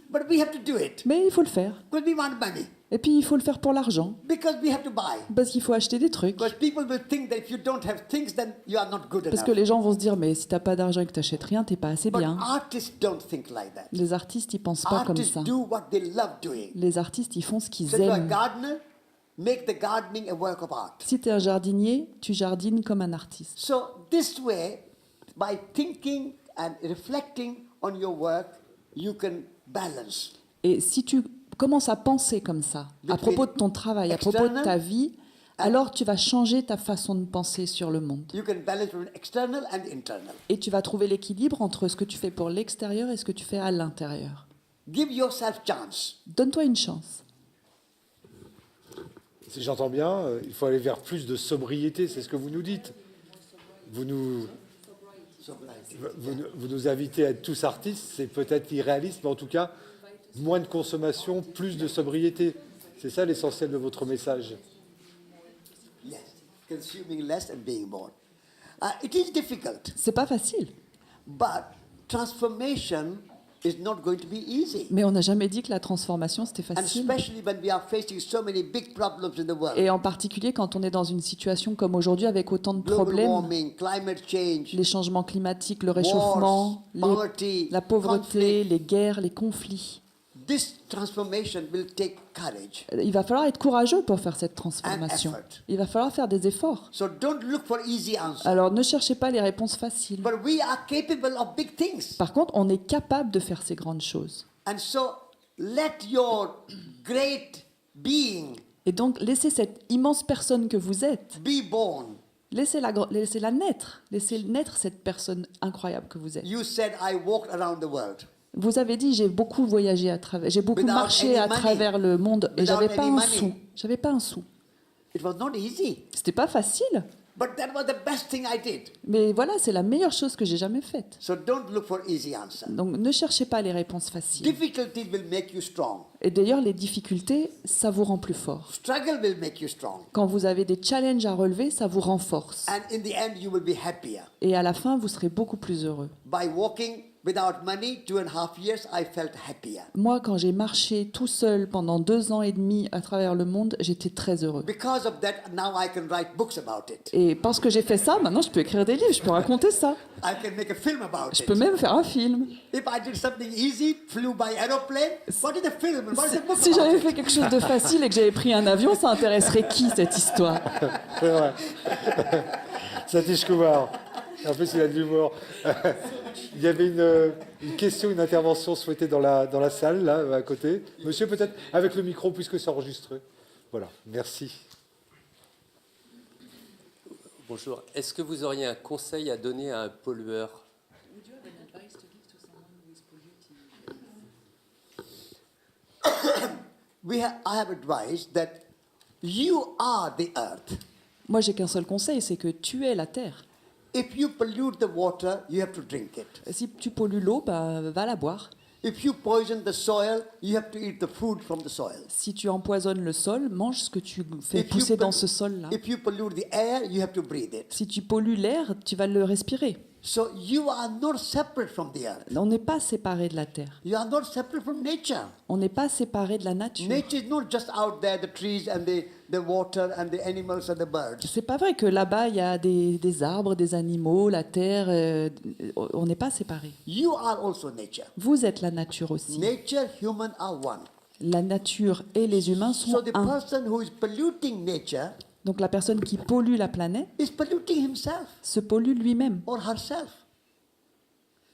But we have to do it Mais il faut le faire. because we want money, Et puis il faut le faire pour l'argent. because we have to buy. Parce qu'il faut acheter des trucs. Because people will think that if you don't have things, then you are not good Parce enough. que les gens vont se dire, mais si t'as pas d'argent et que t'achètes rien, t'es pas assez But bien. artists don't think like that. Les artistes, ils pensent pas comme Artists ça. do what they love doing. Les artistes, ils font ce qu'ils So if you're a aiment. gardener, make the gardening a work of art. Si t'es un jardinier, tu jardines comme un artiste. So this way, by thinking and reflecting on your work, you can balance. Et si tu commences à penser comme ça, à propos de ton travail, à propos de ta vie, alors tu vas changer ta façon de penser sur le monde. You can balance between external and internal. Et tu vas trouver l'équilibre entre ce que tu fais pour l'extérieur et ce que tu fais à l'intérieur. Give yourself chance. Donne-toi une chance. Si j'entends bien, il faut aller vers plus de sobriété, c'est ce que vous nous dites. Vous nous invitez à être tous artistes, c'est peut-être irréaliste, mais en tout cas, moins de consommation, plus de sobriété. C'est ça l'essentiel de votre message. Yes, consuming less and being more. It is difficult, C'est pas facile, but transformation is not going to be easy. mais on n'a jamais dit que la transformation c'était And facile. especially when we are facing so many big problems in the world. Et en particulier quand on est dans une situation comme aujourd'hui avec autant de Global problèmes, warming, climate change, les changements climatiques, le réchauffement, wars, poverty, la pauvreté, conflict. les guerres, les conflits. This transformation will take courage. Il va falloir être courageux pour faire cette transformation. And effort. Il va falloir faire des efforts. So don't look for easy answers. Alors ne cherchez pas les réponses faciles. But we are capable of big things. Par contre, on est capable de faire ces grandes choses. And so let your great being Et donc, laissez cette immense personne que vous êtes, be born. laissez-la naître. Laissez naître cette personne incroyable que vous êtes. You said, I walked around the world. Vous avez dit, j'ai beaucoup voyagé à travers, j'ai beaucoup Without marché any à money. travers le monde et Without j'avais pas any un money. sou. J'avais pas un sou. It was not easy. C'était pas facile, But that was the best thing I did. mais voilà, c'est la meilleure chose que j'ai jamais faite. So don't look for easy answers. Donc, ne cherchez pas les réponses faciles. Difficulties will make you strong. Et d'ailleurs, les difficultés, ça vous rend plus fort. Struggle will make you strong. Quand vous avez des challenges à relever, ça vous renforce. And in the end, you will be happier. Et à la fin, vous serez beaucoup plus heureux. By walking without money, 2.5 years, I felt happier. Moi, quand j'ai marché tout seul pendant 2 ans et demi à travers le monde, j'étais très heureux. Because of that, now I can write books about it. Et parce que j'ai fait ça, maintenant je peux écrire des livres, je peux raconter ça. I can make a film about Je it. peux même faire un film. If I did something easy, flew by aeroplane, what is the film? What is the book Si about j'avais it? fait quelque chose de facile et que j'avais pris un avion, ça intéresserait qui cette histoire? C'est vrai. Satish Kumar. En plus, il a de l'humour. Il y avait une question, une intervention souhaitée dans la salle, là, à côté. Monsieur, peut-être avec le micro, puisque c'est enregistré. Voilà, merci. Bonjour. Est-ce que vous auriez un conseil à donner à un pollueur? I have advised that you are the earth. Moi, j'ai qu'un seul conseil, c'est que tu es la terre. If you pollute the water, you have to drink it. Et si tu pollues l'eau, bah, va la boire. If you poison the soil, you have to eat the food from the soil. Si tu empoisonnes le sol, mange ce que tu fais If you pousser pol- dans ce sol-là. If you pollute the air, you have to breathe it. Si tu pollues l'air, tu vas le respirer. So you are not separate from the earth. On n'est pas séparé de la terre. You are not separate from nature. On n'est pas séparé de la nature. Nature is not just out there, the trees and the water and the animals and the birds. C'est pas vrai que là-bas, il y a des arbres, des animaux, la terre. On n'est pas séparés. You are also nature. Vous êtes la nature aussi. Nature, human are one. La nature et les humains sont So the un. person who is polluting nature Donc la personne qui pollue la planète is polluting himself se pollue lui-même. or herself.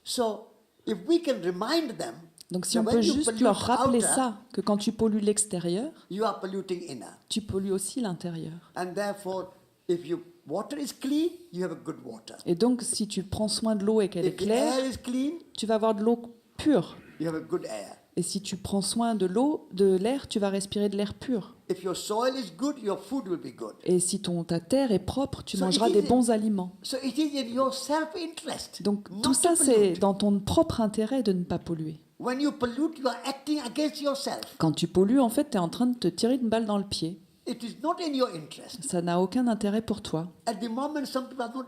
So if we can remind them Donc si that on when peut you juste pollute leur rappeler outer, ça, que quand tu pollues l'extérieur, you are polluting inner. tu pollues aussi l'intérieur. And therefore, if you water is clean, you have a good water. Et donc, si tu prends soin de l'eau et qu'elle est If the claire, air is clean, tu vas avoir de l'eau pure. you have a good air. Et si tu prends soin de l'eau, de l'air, tu vas respirer de l'air pur. If your soil is good, your food will be good. Et si ta terre est propre, tu So mangeras it is des bons aliments. So it is in your self-interest. Donc not tout ça, to c'est pollute. dans ton propre intérêt de ne pas polluer. When you pollute, you are acting against yourself. Quand tu pollues, en fait, tu es en train de te tirer une balle dans le pied. It is not in your interest. Ça n'a aucun intérêt pour toi. At the moment, some people are not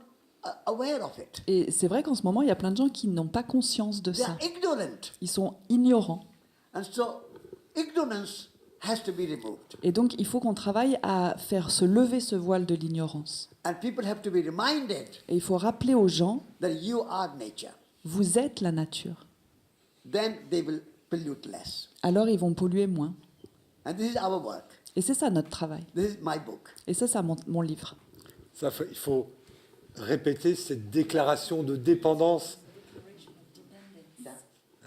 aware of it. Et c'est vrai qu'en ce moment, il y a plein de gens qui n'ont pas conscience de They ça. are ignorant. Ils sont ignorants. And so ignorance has to be removed. Et donc, il faut qu'on travaille à faire se lever ce voile de l'ignorance. And people have to be reminded Et il faut rappeler aux gens, that you are nature. vous êtes la nature. Then they will pollute less. Alors, ils vont polluer moins. And this is our work. Et c'est ça notre travail. This is my book. Et ça, c'est mon livre. Il faut répéter cette déclaration de dépendance.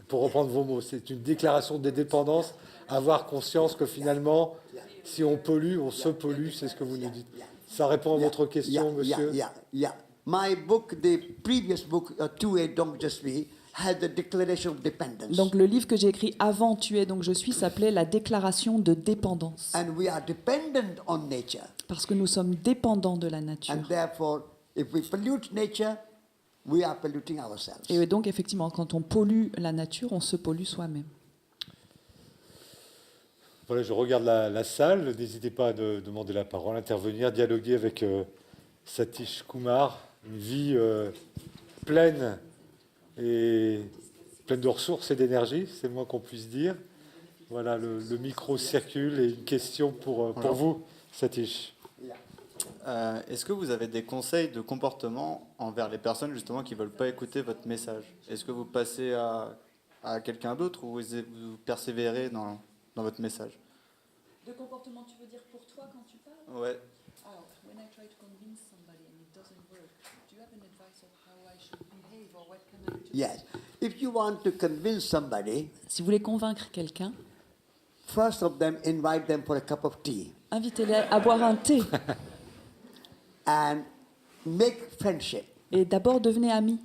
Pour reprendre vos mots, c'est une déclaration de dépendance. Avoir conscience que finalement, si on pollue, on se pollue, c'est ce que vous nous dites. Ça répond à votre question, monsieur. Yeah. My book, the previous book, 2A Don't Just Be, had the declaration of dependence. Donc le livre que j'ai écrit avant Tu es donc je suis s'appelait La déclaration de dépendance. And we are dependent on nature. Parce que nous sommes dépendants de la And nature. therefore, if we pollute nature, we are polluting ourselves. Et donc effectivement, quand on pollue la nature, on se pollue soi-même. Voilà, je regarde la salle. N'hésitez pas à demander la parole, intervenir, dialoguer avec Satish Kumar. Une vie pleine de ressources et d'énergie, c'est le moins qu'on puisse dire. Voilà, le micro circule et une question pour vous, Satish. Est-ce que vous avez des conseils de comportement envers les personnes justement qui ne veulent pas écouter votre message? Est-ce que vous passez à quelqu'un d'autre ou vous persévérez dans votre message? De comportement, tu veux dire pour toi quand tu parles? Ouais. Alors, when I try to convince somebody and it doesn't work, do you have an advice of how I should behave or what can I do? Yes. If you want to convince somebody, Si vous voulez convaincre quelqu'un, first of them, invite them for a cup of tea invitez-les à boire un thé and make friendship. et d'abord devenez amis.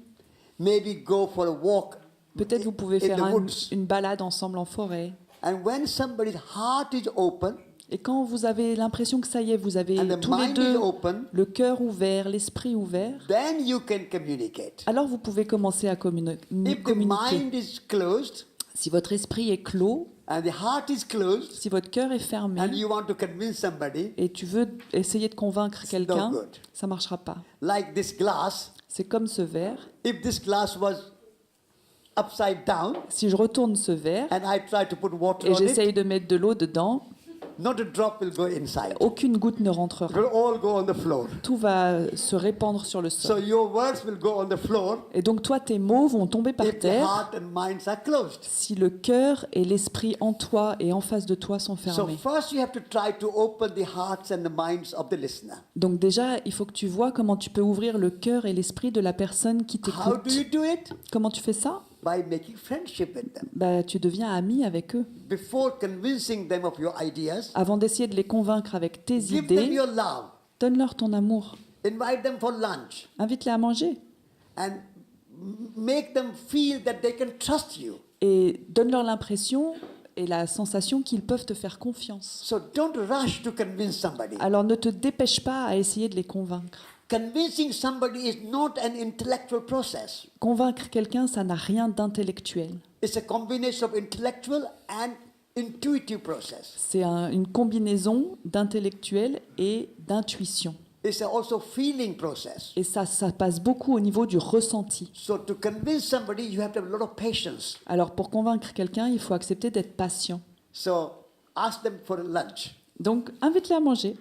Maybe go for a walk Peut-être vous pouvez in faire the woods. une balade ensemble en forêt. And when somebody's heart is open Et quand vous avez l'impression que ça y est, vous avez and the tous les mind deux is open, le cœur ouvert, l'esprit ouvert, then you can communicate. alors vous pouvez commencer à If the communiquer. mind is closed Si votre esprit est clos, and the heart is closed si votre cœur est fermé and you want to convince somebody, et tu veux essayer de convaincre quelqu'un, good. ça ne marchera pas. like this glass, C'est comme ce verre. if this glass was upside down Si je retourne ce verre and I try to put water et on it, j'essaye de mettre de l'eau dedans, not a drop will go inside. aucune goutte ne It rentrera. will all go on the floor. Tout va se répandre sur le So sol. your words will go on the floor Et donc toi, tes mots vont tomber par if the terre heart and minds are closed. si le cœur et l'esprit en toi et en face de toi sont So fermés. first you have to try to open the hearts and the minds of the listener. Donc déjà, il faut que tu vois comment tu peux ouvrir le cœur et l'esprit de la personne qui How do you t'écoute. do it? Comment tu fais ça? By making friendship with them. Bah, tu deviens ami avec eux. Before convincing them of your ideas, Avant d'essayer de les convaincre avec tes give them idées, your love. donne-leur ton amour. Invite them for lunch Invite-les à manger. and make them feel that they can trust you. Et donne-leur l'impression et la sensation qu'ils peuvent te faire confiance. So don't rush to convince somebody. Alors ne te dépêche pas à essayer de les convaincre. Convincing somebody is not an intellectual process. Convaincre quelqu'un, ça n'a rien d'intellectuel. It's a combination of intellectual and intuitive process. C'est une combinaison d'intellectuel et d'intuition. It's also feeling process. Et ça passe beaucoup au niveau du ressenti. So to convince somebody, you have to have a lot of patience. Alors pour convaincre quelqu'un, il faut accepter d'être patient. So ask them for a lunch. Donc invite-les à manger.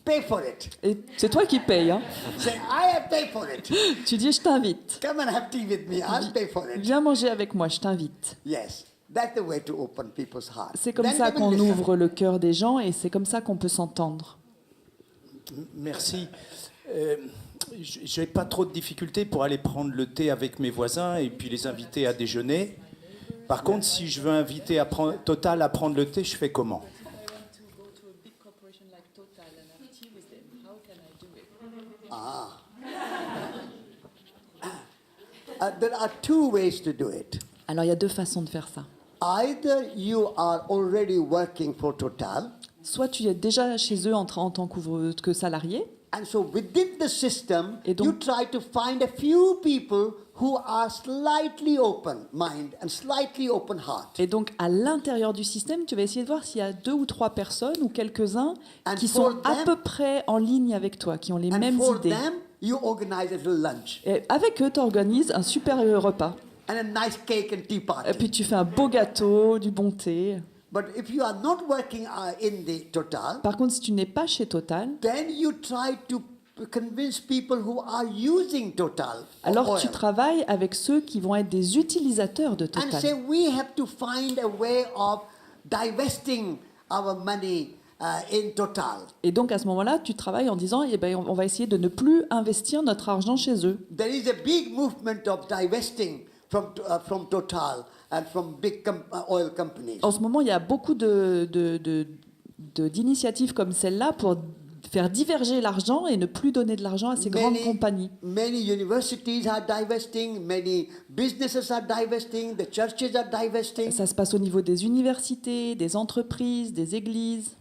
Pay for it. Et c'est toi qui payes. Hein. Say, I have paid for it. Tu dis, je t'invite. Come and have tea with me. I'll pay for it. Viens manger avec moi, je t'invite. Yes. That's the way to open people's hearts. C'est comme Then ça they will qu'on listen. ouvre le cœur des gens et c'est comme ça qu'on peut s'entendre. Merci. Je n'ai pas trop de difficultés pour aller prendre le thé avec mes voisins et puis les inviter à déjeuner. Par contre, si je veux inviter Total à prendre le thé, je fais comment? There are two ways to do it. Alors il y a deux façons de faire ça. Either you are already working for Total, Soit tu es déjà chez eux en tant que salarié, and so within the system, Et donc- you try to find a few people who are slightly open mind and slightly open heart. et donc à l'intérieur du système, tu vas essayer de voir s'il y a 2 ou 3 personnes ou quelques-uns And qui for sont à them- peu près en ligne avec toi, qui ont les And mêmes for idées. them, you organize a little lunch Et avec eux, tu organises un super repas. and a nice cake and tea Et party. puis tu fais un beau gâteau, du bon thé. But if you are not working in the Total, Par contre, si tu n'es pas chez Total, then you try to convince people who are using Total of alors tu oil. travailles avec ceux qui vont être des utilisateurs de And say Total. we have to find a way of divesting our money in Total. Et donc à ce moment-là, tu travailles en disant, eh ben, on va essayer de ne plus investir notre argent chez eux. There is a big movement of divesting from Total and from big oil companies. En ce moment, il y a beaucoup d'initiatives comme celle-là pour faire diverger l'argent et ne plus donner de l'argent à ces grandes compagnies. Many universities are divesting, many businesses are divesting, the churches are divesting. Ça se passe au niveau des universités, des entreprises, des églises.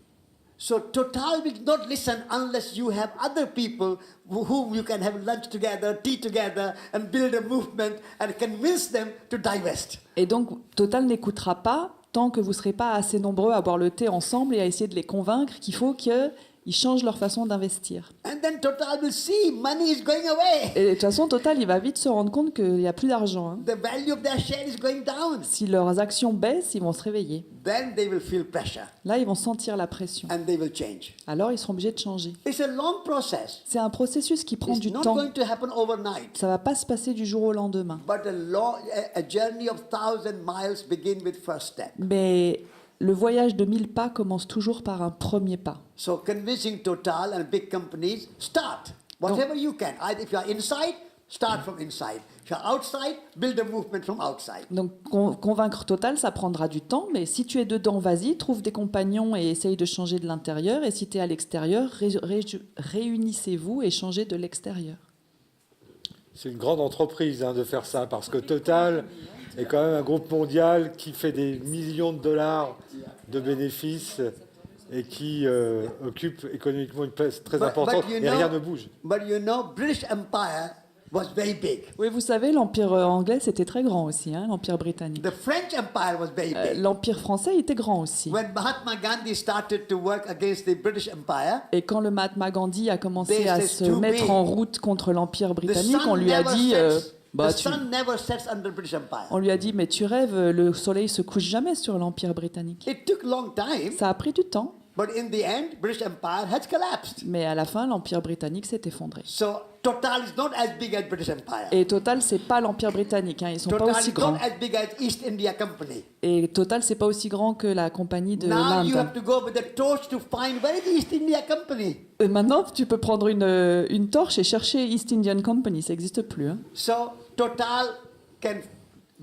So Total will not listen unless you have other people whom you can have lunch together, tea together, and build a movement and convince them to divest. Et donc, Total n'écoutera pas tant que vous ne serez pas assez nombreux à boire le thé ensemble et à essayer de les convaincre qu'il faut qu'ils changent leur façon d'investir. And then Total will see money is going away. Et de toute façon, Total, il va vite se rendre compte qu'il n'y a plus d'argent, hein. The value of their share is going down. Si leurs actions baissent, ils vont se réveiller. Then they will feel pressure Là, ils vont sentir la pression. and they will change. Alors, ils seront obligés de changer. It's a long process. C'est un processus qui prend It's du not temps. going to happen overnight. Ça ne va pas se passer du jour au lendemain. But a journey of 1,000 miles begin with first step. Mais le voyage de 1000 pas commence toujours par un premier pas. So convincing Total and big companies, start whatever you can. If you are inside, start from inside. If you are outside, build a movement from outside. Donc convaincre Total, ça prendra du temps, mais si tu es dedans, vas-y, trouve des compagnons et essaye de changer de l'intérieur. Et si tu es à l'extérieur, réunissez-vous et changez de l'extérieur. C'est une grande entreprise de faire ça, parce que Total est quand même un groupe mondial qui fait des millions de dollars de bénéfices et qui occupe économiquement une place très importante, you et know- rien ne bouge. But you know, British Empire was very big. Oui, vous savez, l'Empire anglais, c'était très grand aussi, hein, l'Empire britannique. The French Empire was very big. L'Empire français était grand aussi. When Mahatma Gandhi started to work against the British Empire, Et quand le Mahatma Gandhi a commencé This à is se too mettre big. en route contre l'Empire the britannique, on sun lui a never dit... sets. bah, The tu- sun never sets under British Empire. On lui a dit, mais tu rêves, le soleil se couche jamais sur l'Empire britannique. It took long time, Ça a pris du temps, but in the end, British Empire has collapsed. mais à la fin, l'Empire britannique s'est effondré. So Total is not as big as British Empire. Et Total, c'est pas l'Empire britannique, hein, ils sont pas Total aussi is grands. not as big as East India Company. Et Total, c'est pas aussi grand que la compagnie de Now you l'Inde. have to go with the torch to find where is the East India Company. Et maintenant, tu peux prendre une torche et chercher East Indian Company, ça n'existe plus, hein. So Total can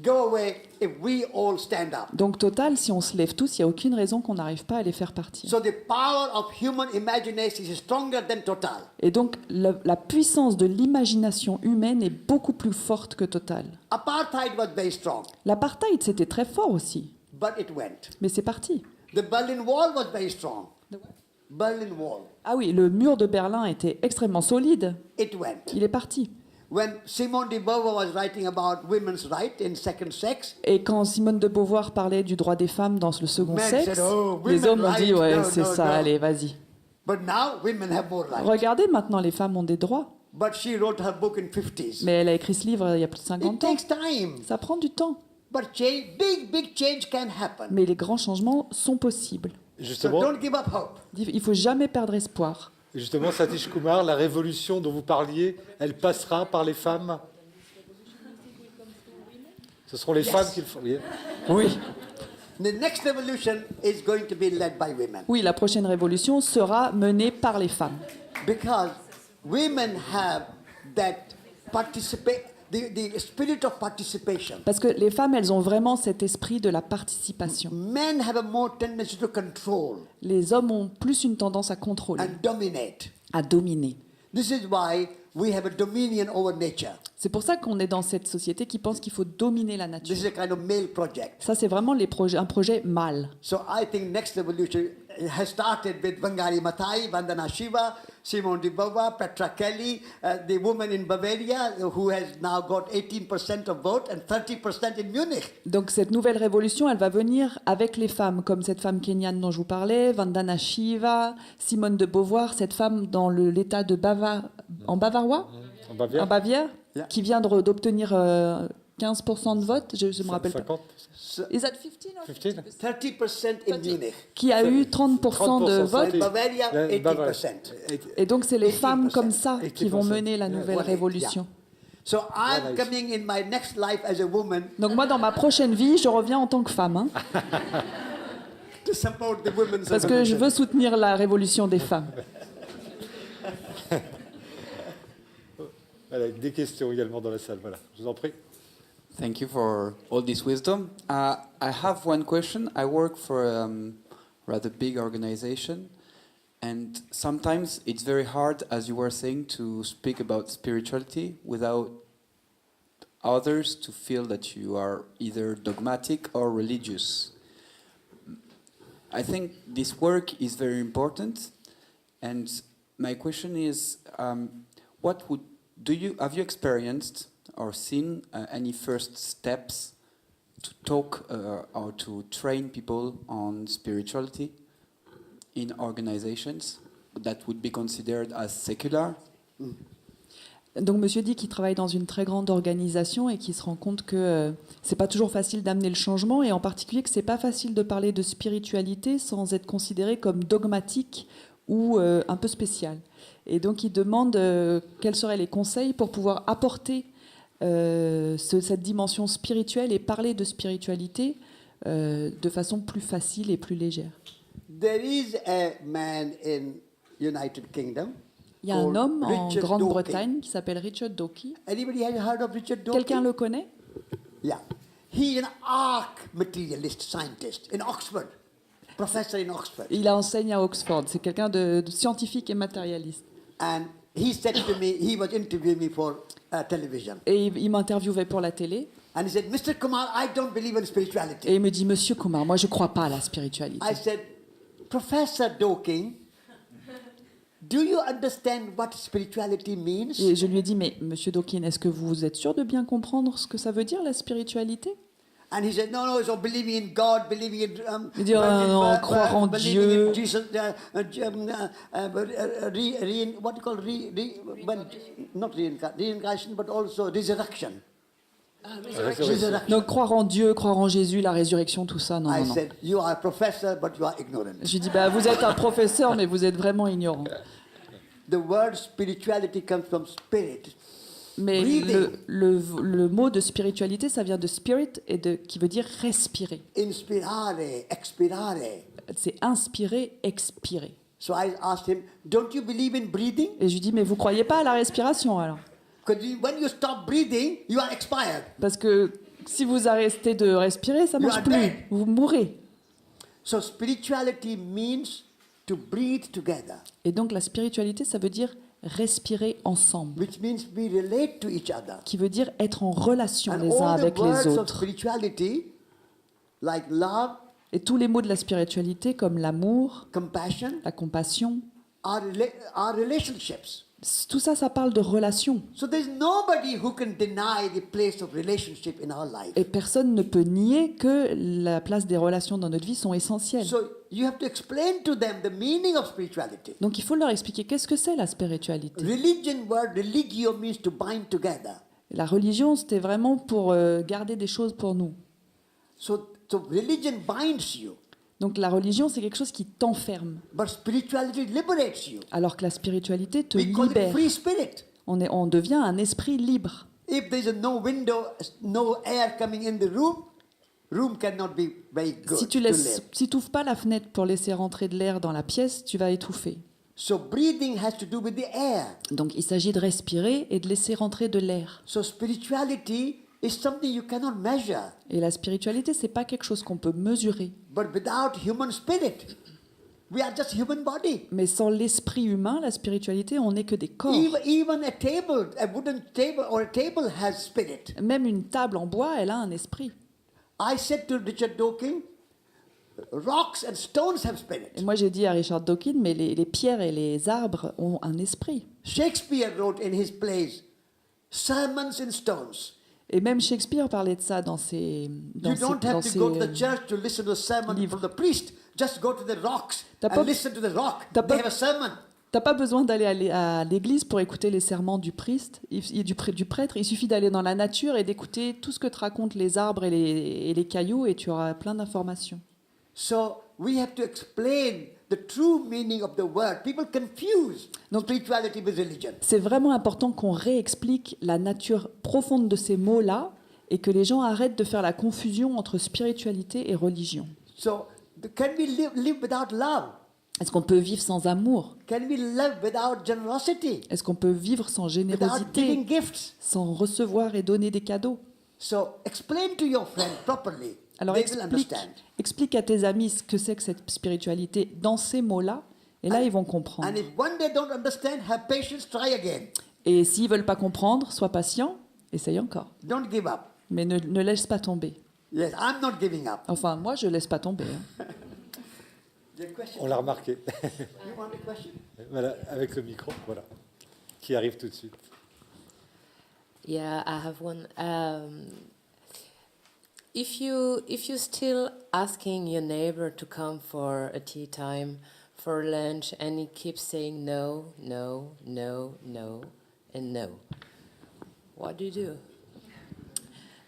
go away if we all stand up. Donc Total, si on se lève tous, il n'y a aucune raison qu'on n'arrive pas à les faire partir. So the power of human imagination is stronger than Total. Et donc la puissance de l'imagination humaine est beaucoup plus forte que Total. Apartheid was very strong, L'apartheid, c'était très fort aussi, but it went. mais c'est parti. The Berlin Wall was very strong. Berlin Wall, Ah oui, le mur de Berlin était extrêmement solide, it went. il est parti. When Simone de Beauvoir was writing about women's right in second sex, Et quand Simone de Beauvoir parlait du droit des femmes dans le second Men sexe, said, "Oh, les women hommes ont dit, rights, ouais, no, c'est no, ça, no." allez, vas-y. but now women have more rights. Regardez, maintenant, les femmes ont des droits. But she wrote her book in 50s. Mais elle a écrit ce livre il y a plus de It 50 ans. takes time, Ça prend du temps. but big change can happen. Mais les grands changements sont possibles. So Justement, don't give up hope. Il ne faut jamais perdre espoir. justement, Satish Kumar, la révolution dont vous parliez, elle passera par les femmes. Ce seront les femmes qui le font. Oui. The next revolution is going to be led by women Oui, la prochaine révolution sera menée par les femmes. because women have that the spirit of participation. Parce que les femmes, elles ont vraiment cet esprit de la participation. Men have a more tendency to control Les hommes ont plus une tendance à contrôler and dominate. à dominer. This is why we have a dominion over nature. C'est pour ça qu'on est dans cette société qui pense qu'il faut dominer la nature. This is a kind of male project. Ça, c'est vraiment un projet mâle. So I think next evolution has started with Wangari Maathai, Vandana Shiva, Simone de Beauvoir, Petra Kelly, the woman in Bavaria who has now got 18% of vote and 30% in Munich. Donc cette nouvelle révolution, elle va venir avec les femmes, comme cette femme kenyane dont je vous parlais, Vandana Shiva, Simone de Beauvoir, cette femme dans l'État de en Bavarois, En Bavière. en Bavière, Yeah. qui vient d'obtenir 15% de vote, je me rappelle pas. 50, Is that 15 or 15? 30% in Munich. Qui a eu 30% de 30%, vote. In Bavaria, Yeah, 80%. Et donc c'est les 18%. femmes comme ça qui vont 18%. mener la nouvelle Voilà, révolution. So I'm coming in my next life as a woman Donc moi, dans ma prochaine vie, je reviens en tant que femme, hein, to support the women's parce que je veux soutenir la révolution des femmes. Voilà, des questions également dans la salle. Voilà, je vous en prie. Thank you for all this wisdom. I have one question. I work for a rather big organization, and sometimes it's very hard, as you were saying, to speak about spirituality without others to feel that you are either dogmatic or religious. I think this work is very important, and my question is, have you experienced or seen any first steps to talk or to train people on spirituality in organizations that would be considered as secular? Donc monsieur dit qu'il travaille dans une très grande organisation et qu'il se rend compte que c'est pas toujours facile d'amener le changement, et en particulier que c'est pas facile de parler de spiritualité sans être considéré comme dogmatique ou un peu spécial. Et donc il demande quels seraient les conseils pour pouvoir apporter cette dimension spirituelle et parler de spiritualité de façon plus facile et plus légère. There is a man in United Kingdom. Il y a un homme en Richard Grande-Bretagne qui s'appelle Richard Dawkins. Anybody have heard of Richard Dawkins? Quelqu'un le connaît? Yeah. He is an arc materialist scientist in Oxford, professor in Oxford. Il enseigne à Oxford. C'est quelqu'un de scientifique et matérialiste. And he said to me, he was interviewing me for television. Et il m'interviewait pour la télé. And he said, Mr. Kumar, I don't believe in spirituality. Et il me dit, Monsieur Kumar, moi je ne crois pas à la spiritualité. I said, Professor Dawkins, do you understand what spirituality means? Et je lui ai dit, mais Monsieur Dawkins, est-ce que vous êtes sûr de bien comprendre ce que ça veut dire, la spiritualité? And he said, no, so believing in God, believing in Il dit, non, croire en believing Dieu. in Jesus, what do you call not reincarnation, but also resurrection. Resurrection. Donc croire en Dieu, croire en Jésus, la résurrection, tout ça, non, I non, non. said, you are a professor, but you are ignorant. Je lui dis, bah, vous êtes un professeur, mais vous êtes vraiment ignorant. The word spirituality comes from spirit. Mais Breathing. le mot de spiritualité, ça vient de spirit, qui veut dire respirer. Inspirare, expirare. C'est inspirer, expirer. So I asked him, don't you believe in breathing? Et je lui dis, mais vous croyez pas à la respiration alors? Because when you stop breathing, you are expired. Parce que si vous arrêtez de respirer, ça You marche are plus. dead. Vous mourrez. So spirituality means to breathe together, Et donc la spiritualité, ça veut dire respirer ensemble, which means we relate to each other. qui veut dire être en relation And les uns all the avec les words of autres. spirituality, like love, Et tous les mots de la spiritualité, comme l'amour, compassion, la compassion, are relationships. tout ça, ça parle de relations. So there's nobody who can deny the place of relationship in our life. Et personne ne peut nier que la place des relations dans notre vie sont essentielles. So you have to explain to them the meaning of spirituality. Donc il faut leur expliquer qu'est-ce que c'est la spiritualité. Religion word religio means to bind together. La religion, c'était vraiment pour garder des choses pour nous. So religion binds you, Donc la religion, c'est quelque chose qui t'enferme, but spirituality liberates you. alors que la spiritualité te We call it libère. free spirit. On devient un esprit libre. If there is no window, no air coming in the room cannot be very good Si tu to live. n'ouvres pas la fenêtre pour laisser rentrer de l'air dans la pièce, tu vas étouffer. So breathing has to do with the air. Donc il s'agit de respirer et de laisser rentrer de l'air. So spirituality is something you cannot measure. Et la spiritualité, c'est pas quelque chose qu'on peut mesurer. But without human spirit, We are just human body. Mais sans l'esprit humain, la spiritualité, on n'est que des corps. Even a table, a wooden table or a table has spirit. Même une table en bois, elle a un esprit. I said to Richard Dawkins, rocks and stones have spirit. Et moi, j'ai dit à Richard Dawkins, mais les pierres et les arbres ont un esprit. Shakespeare wrote in his plays, sermons in stones. Et même Shakespeare parlait de ça dans ses You don't have to go to the church to listen to a sermon from the priest. Just go to the rocks and listen to the rock. They have a sermon. T'as pas besoin d'aller à l'église pour écouter les serments du prêtre. Du prêtre. Il suffit d'aller dans la nature et d'écouter tout ce que te racontent les arbres et les cailloux et tu auras plein d'informations. So we have to explain the true meaning of the word. People confuse spirituality with religion. C'est vraiment important qu'on réexplique la nature profonde de ces mots-là et que les gens arrêtent de faire la confusion entre spiritualité et religion. So can we live without love? Est-ce qu'on peut vivre sans amour? Can we live without generosity? Est-ce qu'on peut vivre sans Without générosité, giving gifts? sans recevoir et donner des cadeaux? So explain to your friend properly. Alors They will understand. explique à tes amis ce que c'est que cette spiritualité dans ces mots-là, et là ils vont comprendre. And if one day don't understand, have patience, try again. Et s'ils veulent pas comprendre, sois patient, essaye encore. Don't give up. Mais ne laisse pas tomber. Yes, I'm not giving up. Enfin, moi je laisse pas tomber. Hein. On l'a remarqué. You want a question? Voilà, avec le micro, voilà, qui arrive tout de suite. Yeah, I have one. If you still asking your neighbor to come for a tea time, for lunch, and he keeps saying no, no, no, no, and no, what do you do?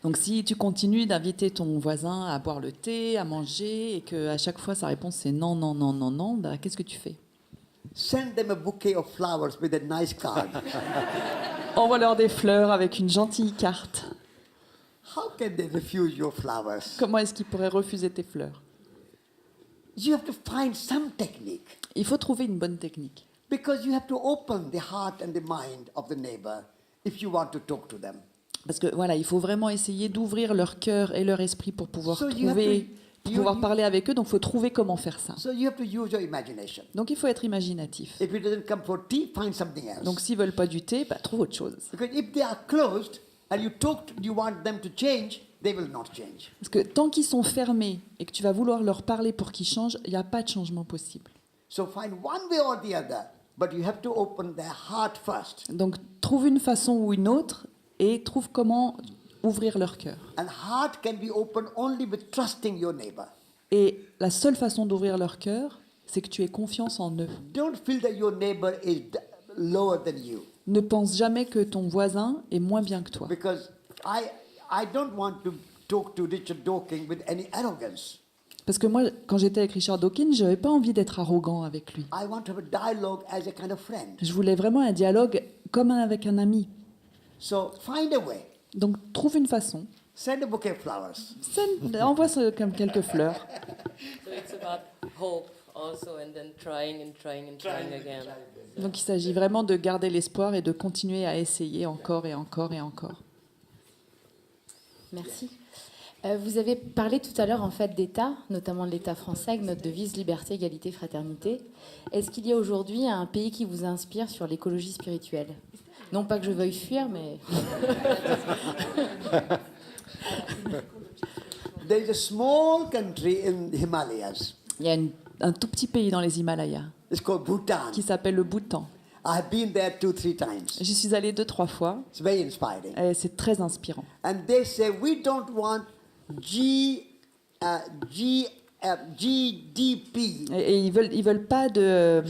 Donc si tu continues d'inviter ton voisin à boire le thé, à manger, et qu'à chaque fois sa réponse c'est non, non, non, non, non, bah, qu'est-ce que tu fais? Send them a bouquet of flowers with a nice card. Envoie-leur des fleurs avec une gentille carte. How can they refuse your flowers? Comment est-ce qu'ils pourraient refuser tes fleurs? You have to find some technique. Il faut trouver une bonne technique. Because you have to open the heart and the mind of the neighbor if you want to talk to them. Parce que voilà, il faut vraiment essayer d'ouvrir leur cœur et leur esprit pour pouvoir So you have to- pour pouvoir parler avec eux. Donc, il faut trouver comment faire ça. So you have to use your imagination. Donc, il faut être imaginatif. If it doesn't come for tea, find something else. Donc, s'ils veulent pas du thé, bah, trouve autre chose. Because if they are closed and you want them to change, they will not change. Parce que tant qu'ils sont fermés et que tu vas vouloir leur parler pour qu'ils changent, il n'y a pas de changement possible. So find one way or the other, but you have to open their heart first. Donc, trouve une façon ou une autre et trouve comment ouvrir leur cœur. And heart can be opened only with trusting your neighbor. Et la seule façon d'ouvrir leur cœur, c'est que tu aies confiance en eux. Don't feel that your neighbor is lower than you. Ne pense jamais que ton voisin est moins bien que toi. Because I don't want to talk to Richard Dawkins with any arrogance. Parce que moi, quand j'étais avec Richard Dawkins, je n'avais pas envie d'être arrogant avec lui. I want to have a dialogue as a kind of friend. Je voulais vraiment un dialogue comme avec un ami. So find a way. Donc, trouve une façon. Send a bouquet of flowers. Envoie comme quelques fleurs. So it's about hope also, and then trying and trying and trying again. Donc, il s'agit vraiment de garder l'espoir et de continuer à essayer encore et encore et encore. Merci. Vous avez parlé tout à l'heure en fait d'État, notamment de l'État français, avec notre devise liberté, égalité, fraternité. Est-ce qu'il y a aujourd'hui un pays qui vous inspire sur l'écologie spirituelle? Non pas que je veuille fuir, mais... There is a small country in the Himalayas. Il y a un tout petit pays dans les Himalayas It's called Bhutan. qui s'appelle le Bhoutan. I've been there 2-3 times. J'y suis allée 2-3 fois It's very inspiring. et c'est très inspirant. And they say we don't want GDP. Et ils veulent pas de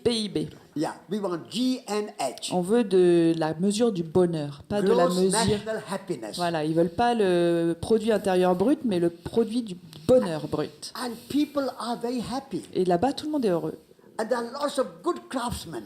PIB. Yeah, we want GNH. On veut de la mesure du bonheur, pas de la Gross mesure. national happiness. Voilà, ils veulent pas le produit intérieur brut, mais le produit du bonheur brut. And people are very happy. Et là-bas, tout le monde est heureux. And there are lots of good craftsmen.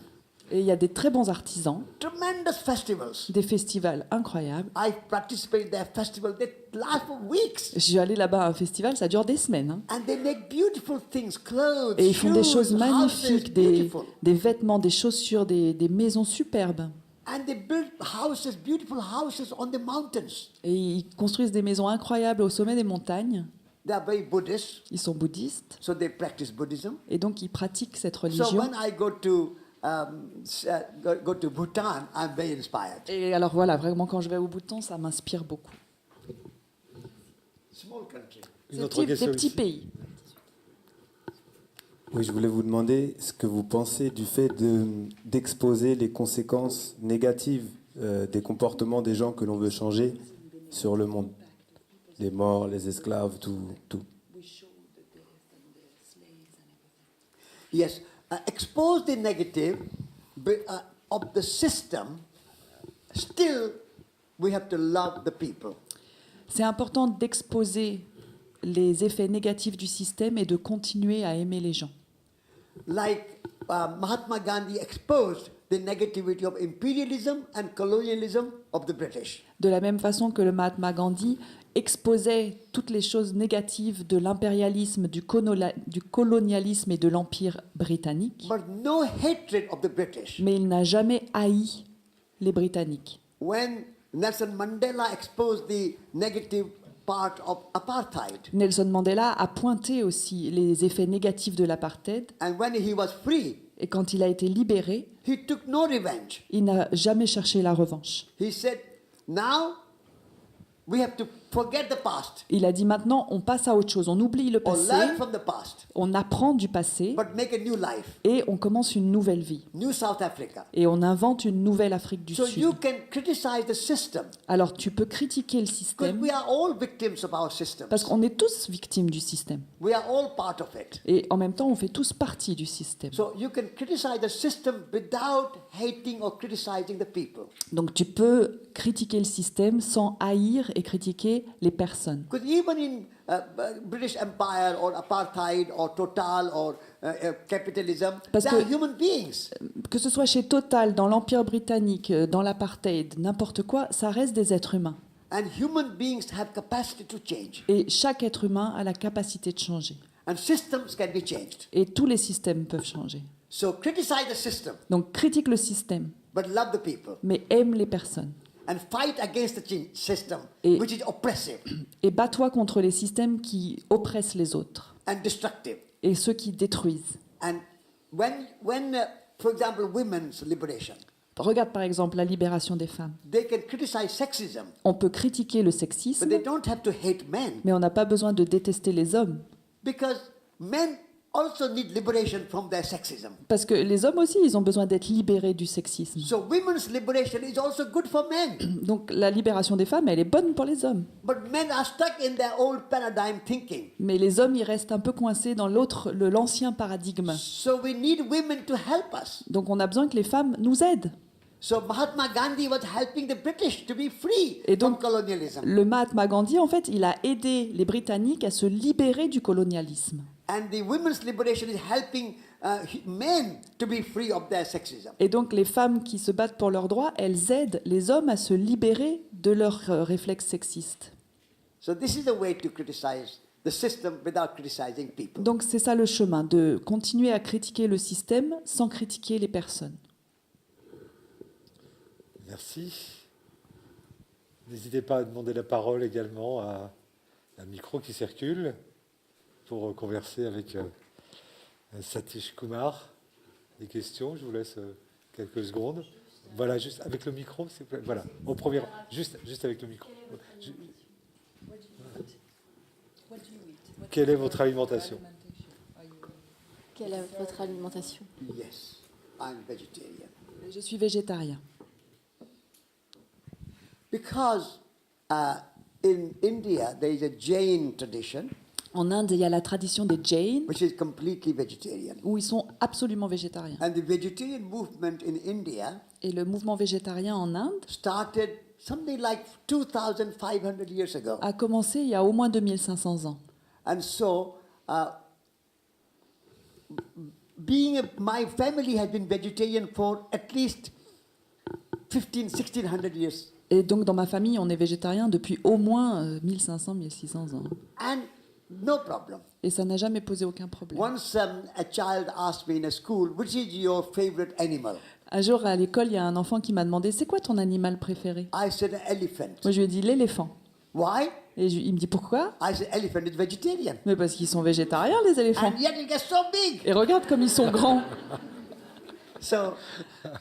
Et il y a des très bons artisans, Tremendous festivals. des festivals incroyables. I participated in their festival. They last for weeks. Je suis allée là-bas à un festival, ça dure des semaines. Hein. And they make beautiful things, clothes, Et ils font des choses shoes, magnifiques, houses, des beautiful. vêtements, des chaussures, des maisons superbes. And they build houses, beautiful houses on the mountains. Et ils construisent des maisons incroyables au sommet des montagnes. They are very Buddhist, Ils sont bouddhistes so they practice Buddhism. et donc ils pratiquent cette So religion. when I go to Bhutan, I'm very inspired. Et alors voilà, vraiment quand je vais au Bhoutan, ça m'inspire beaucoup. Small country. Une Des autre question petits ici. pays. Oui, je voulais vous demander ce que vous pensez du fait d'exposer les conséquences négatives des comportements des gens que l'on veut changer sur le monde. Les morts, les esclaves, tout. Yes, expose the negative of the system. Still, we have to love the people. C'est important d'exposer les effets négatifs du système et de continuer à aimer les gens. Like Mahatma Gandhi exposed the negativity of imperialism and colonialism of the British. De la même façon que le Mahatma Gandhi exposait toutes les choses négatives de l'impérialisme, du colonialisme et de l'Empire britannique, But no hatred of the British. mais il n'a jamais haï les Britanniques. When Nelson Mandela exposed the negative part of apartheid, Nelson Mandela a pointé aussi les effets négatifs de l'apartheid, and when he was free, et quand il a été libéré, he took no revenge. il n'a jamais cherché la revanche. He said, now we have to forget the past Il a dit maintenant, on passe à autre chose, on oublie le or passé, learn from the past, on apprend du passé but make a new life, et on commence une nouvelle vie. new South Africa. Et on invente une nouvelle Afrique du So Sud. you can criticize the system, Alors tu peux critiquer le because système, we are all victims of our system. parce qu'on est tous victimes du système. We are all part of it. Et en même temps, on fait tous partie du système. So you can criticize the system without hating or criticizing the people. Donc tu peux critiquer le système sans haïr et critiquer les personnes. Because even in British Empire or apartheid or total or capitalism, Parce they are que- human beings. Que ce soit chez Total, dans l'Empire britannique, dans l'apartheid, n'importe quoi, ça reste des êtres humains. And human beings have capacity to change. Et chaque être humain a la capacité de changer. And systems can be changed. Et tous les systèmes peuvent changer. So criticize the system, Donc critique le système, but love the people. mais aime les personnes. And fight against the system, Et- which is oppressive Et bats-toi contre les systèmes qui oppressent les autres and destructive. et ceux qui détruisent. And when for example, women's liberation, Regarde par exemple la libération des femmes. they can criticize sexism, On peut critiquer le but sexisme, they don't have to hate men, mais on n'a pas besoin de détester les hommes. because men also need liberation from their sexism. Parce que les hommes aussi, ils ont besoin d'être libérés du sexisme. So women's liberation is also good for men. Donc la libération des femmes, elle est bonne pour les hommes. But men are stuck in their old paradigm thinking. Mais les hommes, ils restent un peu coincés dans l'ancien paradigme. So we need women to help us. Donc on a besoin que les femmes nous aident. So Mahatma Gandhi was helping the British to be free Et donc, from colonialism. le Mahatma Gandhi, en fait, il a aidé les Britanniques à se libérer du colonialisme. And the women's liberation is helping men to be free of their sexism. Et donc les femmes qui se battent pour leurs droits, elles aident les hommes à se libérer de leurs réflexes sexistes. So this is the way to criticize the system without criticizing people. Donc c'est ça le chemin, de continuer à critiquer le système sans critiquer les personnes. Merci. N'hésitez pas à demander la parole également à un micro qui circule pour converser avec Satish Kumar. Des questions, je vous laisse quelques secondes. Voilà, juste avec le micro, s'il vous plaît. Voilà, au premier, juste avec le micro. Quelle est votre alimentation? Quelle est votre alimentation? Yes, I'm vegetarian. Je suis végétarien. Because in India there is a Jain tradition, En Inde, il y a la tradition des Jains, which is completely vegetarian. où ils sont absolument végétariens. And the vegetarian movement in India Et le mouvement végétarien en Inde started something like 2,500 years ago. a commencé il y a au moins 2500 ans. And so, my family has been vegetarian for at least 1,600 years. Et donc dans ma famille, on est végétarien depuis au moins 1500, 1600 ans. And no problem. Et ça n'a jamais posé aucun problème. Once a child asked me in a school, which is your favorite animal? Un jour à l'école, il y a un enfant qui m'a demandé « C'est quoi ton animal préféré ?» I said an elephant. Moi je lui ai dit « L'éléphant Why? » Et il me dit pourquoi? I said, elephant is vegetarian. Mais parce qu'ils sont végétariens, les éléphants. And yet it gets so big. Et regarde comme ils sont grands. So,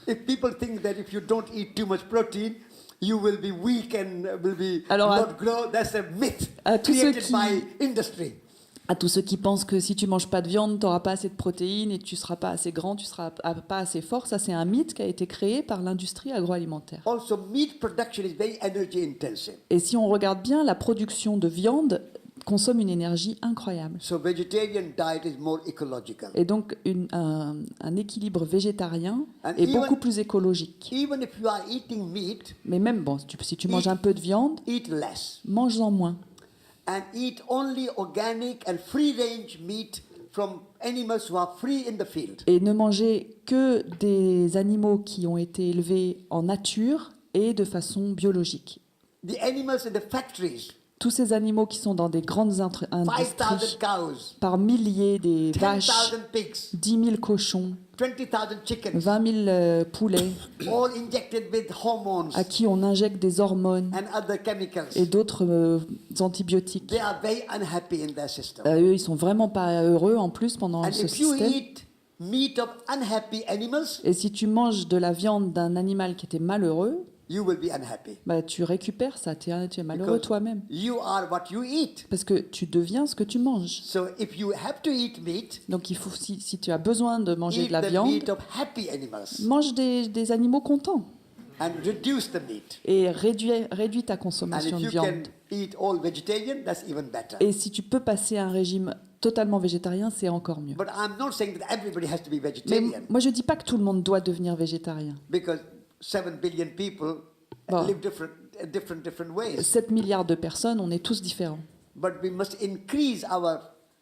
if people think that if you don't eat too much protein, you will be weak and will be Alors, not grow, that's a myth à tous ceux created by industry. À tous ceux qui pensent que si tu manges pas de viande, tu n'auras pas assez de protéines et tu seras pas assez grand, tu seras pas assez fort, ça c'est un mythe qui a été créé par l'industrie agroalimentaire. Also, meat production is very energy intensive. Et si on regarde bien, la production de viande consomme une énergie incroyable. So, vegetarian diet is more ecological. Et donc un équilibre végétarien And est even- beaucoup plus écologique. Even if you are eating meat, Mais même bon, si tu manges un peu de viande, eat less mange-en moins. and eat only organic and free range meat from animals who are free in the field. Et ne mangez que des animaux qui ont été élevés en nature et de façon biologique. The animals in the factories, Tous ces animaux qui sont dans des grandes 5,000 industries, cows, par milliers, des 10,000 vaches, pigs, 10 000 cochons, 20,000 chickens, 20 000 poulets, all injected with hormones à qui on injecte des hormones and other chemicals. et d'autres antibiotiques. They are very unhappy in their system. Eux, ils sont vraiment pas heureux en plus pendant And ce if you système. eat meat of unhappy animals, Et si tu manges de la viande d'un animal qui était malheureux, you will be unhappy. bah, tu récupères ça, tu es malheureux Because toi-même. you are what you eat. Parce que tu deviens ce que tu manges. So if you have to eat meat, Donc il faut, si tu as besoin de manger eat de la the viande, meat of happy animals mange des animaux contents. and reduce the meat. Et réduis ta And consommation if de you viande. can eat all vegetarian, that's even better. Et si tu peux passer à un régime totalement végétarien, c'est encore mieux. But I'm not saying that everybody has to be Mais vegetarian moi, je dis pas que tout le monde doit devenir végétarien. because 7 billion people Bon. live different ways. 7 milliards de personnes, on est tous différents. But we must increase our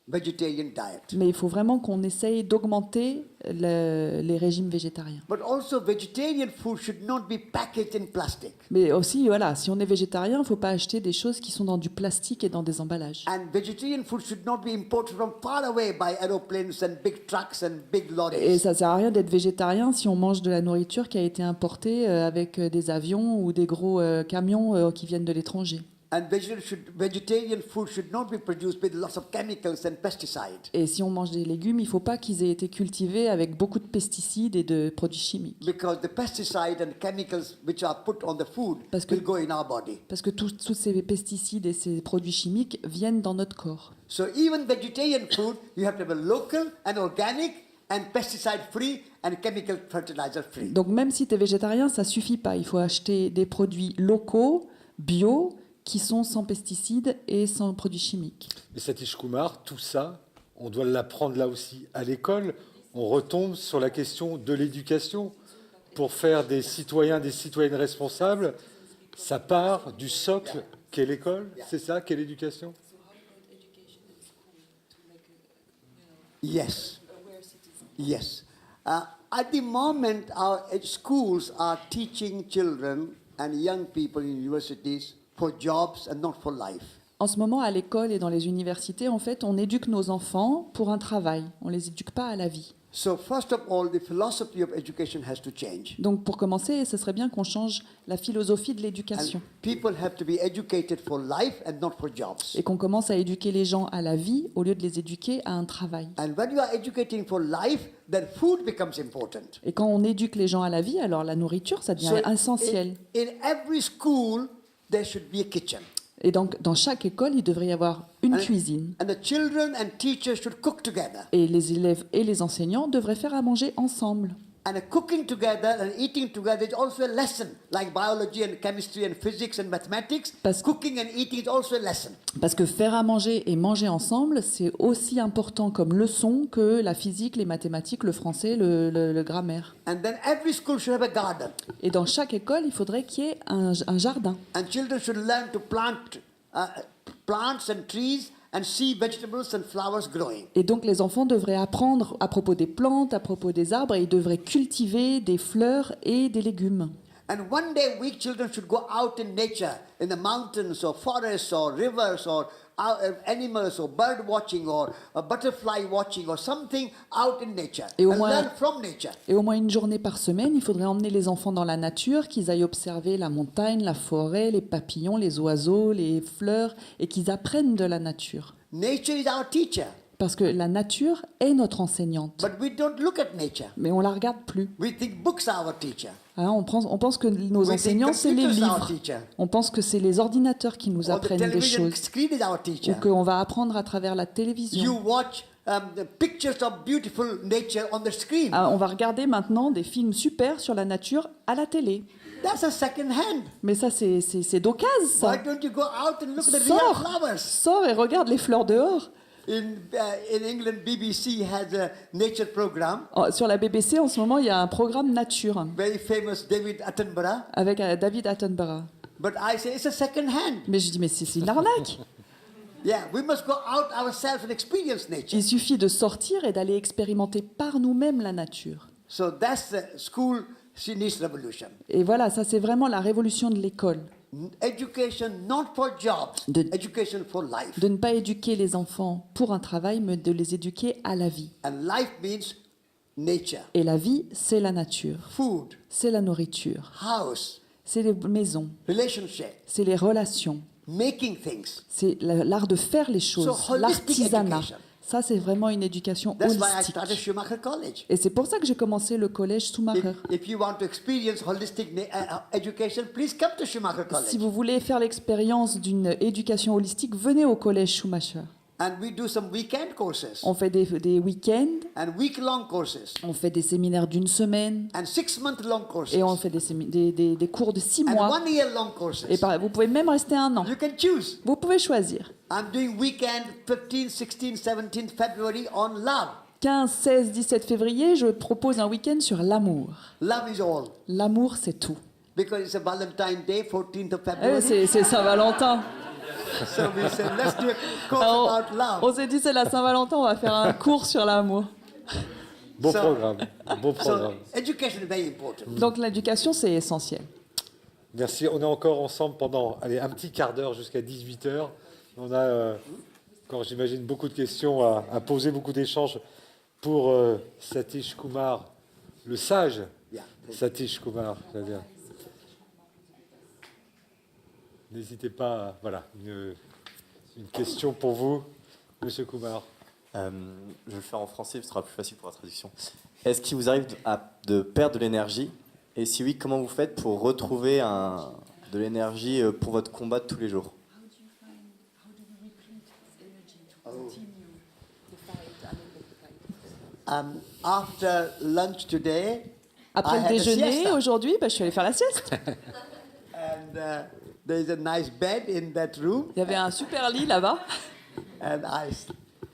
vegetarian diet. Mais il faut vraiment qu'on essaye d'augmenter les régimes végétariens. But also vegetarian food should not be packaged in plastic. Mais aussi, voilà, si on est végétarien, il ne faut pas acheter des choses qui sont dans du plastique et dans des emballages. And vegetarian food should not be imported from far away by aeroplanes and big trucks and big Et lorries. ça ne sert à rien d'être végétarien si on mange de la nourriture qui a été importée avec des avions ou des gros camions qui viennent de l'étranger. And vegetarian food should not be produced with lots of chemicals and pesticides. Et si on mange des légumes, il ne faut pas qu'ils aient été cultivés avec beaucoup de pesticides et de produits chimiques. Because the pesticides and chemicals which are put on the food will go in our body. Parce que tous ces pesticides et ces produits chimiques viennent dans notre corps. So even vegetarian food, you have to have a local and organic and pesticide free and chemical fertilizer free. Donc même si tu es végétarien, ça ne suffit pas. Il faut acheter des produits locaux, bio, qui sont sans pesticides et sans produits chimiques. Et Satish Kumar, tout ça, on doit l'apprendre là aussi à l'école. On retombe sur la question de l'éducation. Pour faire des citoyens, des citoyennes responsables, ça part du socle qu'est l'école. C'est ça qu'est l'éducation? Yes. Yes. At the moment, our schools are teaching children and young people in universities for jobs and not for life. En ce moment, à l'école et dans les universités, en fait, on éduque nos enfants pour un travail. On ne les éduque pas à la vie. So first of all, the philosophy of education has to change. Donc pour commencer, ce serait bien qu'on change la philosophie de l'éducation. People have to be educated for life and not for jobs. Et qu'on commence à éduquer les gens à la vie au lieu de les éduquer à un travail. And when you are educating for life, then food becomes important. Et quand on éduque les gens à la vie, alors la nourriture, ça devient essentiel. In every school, there should be a kitchen. Et donc, dans chaque école, il devrait y avoir une cuisine. And the children and teachers should cook together. Et les élèves et les enseignants devraient faire à manger ensemble. And cooking together and eating together is also a lesson, like biology and chemistry and physics and mathematics. Cooking and eating is also a lesson. Parce que faire à manger et manger ensemble, c'est aussi important comme leçon que la physique, les mathématiques, le français, le grammaire. And then every school should have a garden. Et dans chaque école, il faudrait qu'il y ait un jardin. And children should learn to plant plants and trees and see vegetables and flowers growing. Et donc les enfants devraient apprendre à propos des plantes, à propos des arbres, et ils devraient cultiver des fleurs et des légumes. And one day a week, children should go out in nature, in the mountains or forests or rivers or animals or bird watching or a butterfly watching or something out in nature. Et au And moins- learn from nature. Et au moins une journée par semaine, il faudrait emmener les enfants dans la nature, qu'ils aillent observer la montagne, la forêt, les papillons, les oiseaux, les fleurs, et qu'ils apprennent de la nature. Nature is our teacher, Parce que la nature est notre enseignante. but we don't look at nature. Mais on la regarde plus. We think books are our teacher. Hein, on pense que nos We think enseignants, c'est les computers are our livres. teacher. On pense que c'est les ordinateurs qui nous Or the apprennent des television choses. screen is our teacher. Ou qu'on va apprendre à travers la You télévision. watch the pictures of beautiful nature on the screen. Ah, on va regarder maintenant des films super sur la nature à la télé. That's a second hand. Mais ça, c'est d'occasion, ça. Why don't you go out and look at the real Sors, flowers? sors et regarde les fleurs dehors. In England, BBC has a nature program. Oh, sur la BBC, en ce moment, il y a un programme nature Very famous David Attenborough. avec David Attenborough. But I say it's a second hand. Mais je dis, mais c'est une arnaque. Yeah, we must go out ourselves and experience nature. Il suffit de sortir et d'aller expérimenter par nous-mêmes la nature. So that's the school needs revolution. Et voilà, ça c'est vraiment la révolution de l'école. Education not for jobs, De- education for life. De ne pas éduquer les enfants pour un travail, mais de les éduquer à la vie. And life means nature, Et la vie, c'est la nature, food, c'est la nourriture, house, c'est les maisons, relationship, c'est les relations, making things. c'est l'art de faire les choses, So, holistic l'artisanat. education. Ça, c'est vraiment une éducation That's why I holistique. started Schumacher College. Et c'est pour ça que j'ai commencé le collège Schumacher. If you want to experience holistic education, please come to Schumacher College. Si vous voulez faire l'expérience d'une éducation holistique, venez au collège Schumacher. And we do some weekend courses On fait des week-ends, and week-long courses on fait des séminaires d'une semaine, and 6-month-long courses et on fait des cours de 6 and mois. 1-year-long courses. Et vous pouvez même rester 1 an. You can choose. Vous pouvez choisir. I'm doing weekend 15, 16, 17 February on love. 15, 16, 17 février, je propose un week-end sur l'amour. Love is all. L'amour, c'est tout. Because it's a Valentine Day, 14th of Eh, February. c'est Saint-Valentin. So we said, let's do a course Alors, about love. on s'est dit, c'est la Saint-Valentin, on va faire un cours sur l'amour. Bon So- programme. Bon So programme. education is very important. Donc l'éducation, c'est essentiel. Merci. On est encore ensemble pendant un petit quart d'heure jusqu'à 18h. On a encore, j'imagine, beaucoup de questions à poser, beaucoup d'échanges pour Satish Kumar, le sage Yeah. Satish Kumar. C'est-à-dire. N'hésitez pas. Voilà, une question pour vous, Monsieur Kumar. Je vais le faire en français, ce sera plus facile pour la traduction. Est-ce qu'il vous arrive de perdre de l'énergie? Et si oui, comment vous faites pour retrouver de l'énergie pour votre combat de tous les jours? After lunch today, Après I le had a déjeuner, siesta. aujourd'hui, je suis allée faire la sieste. And there is a nice bed in that room, Il y avait un super lit là-bas, and I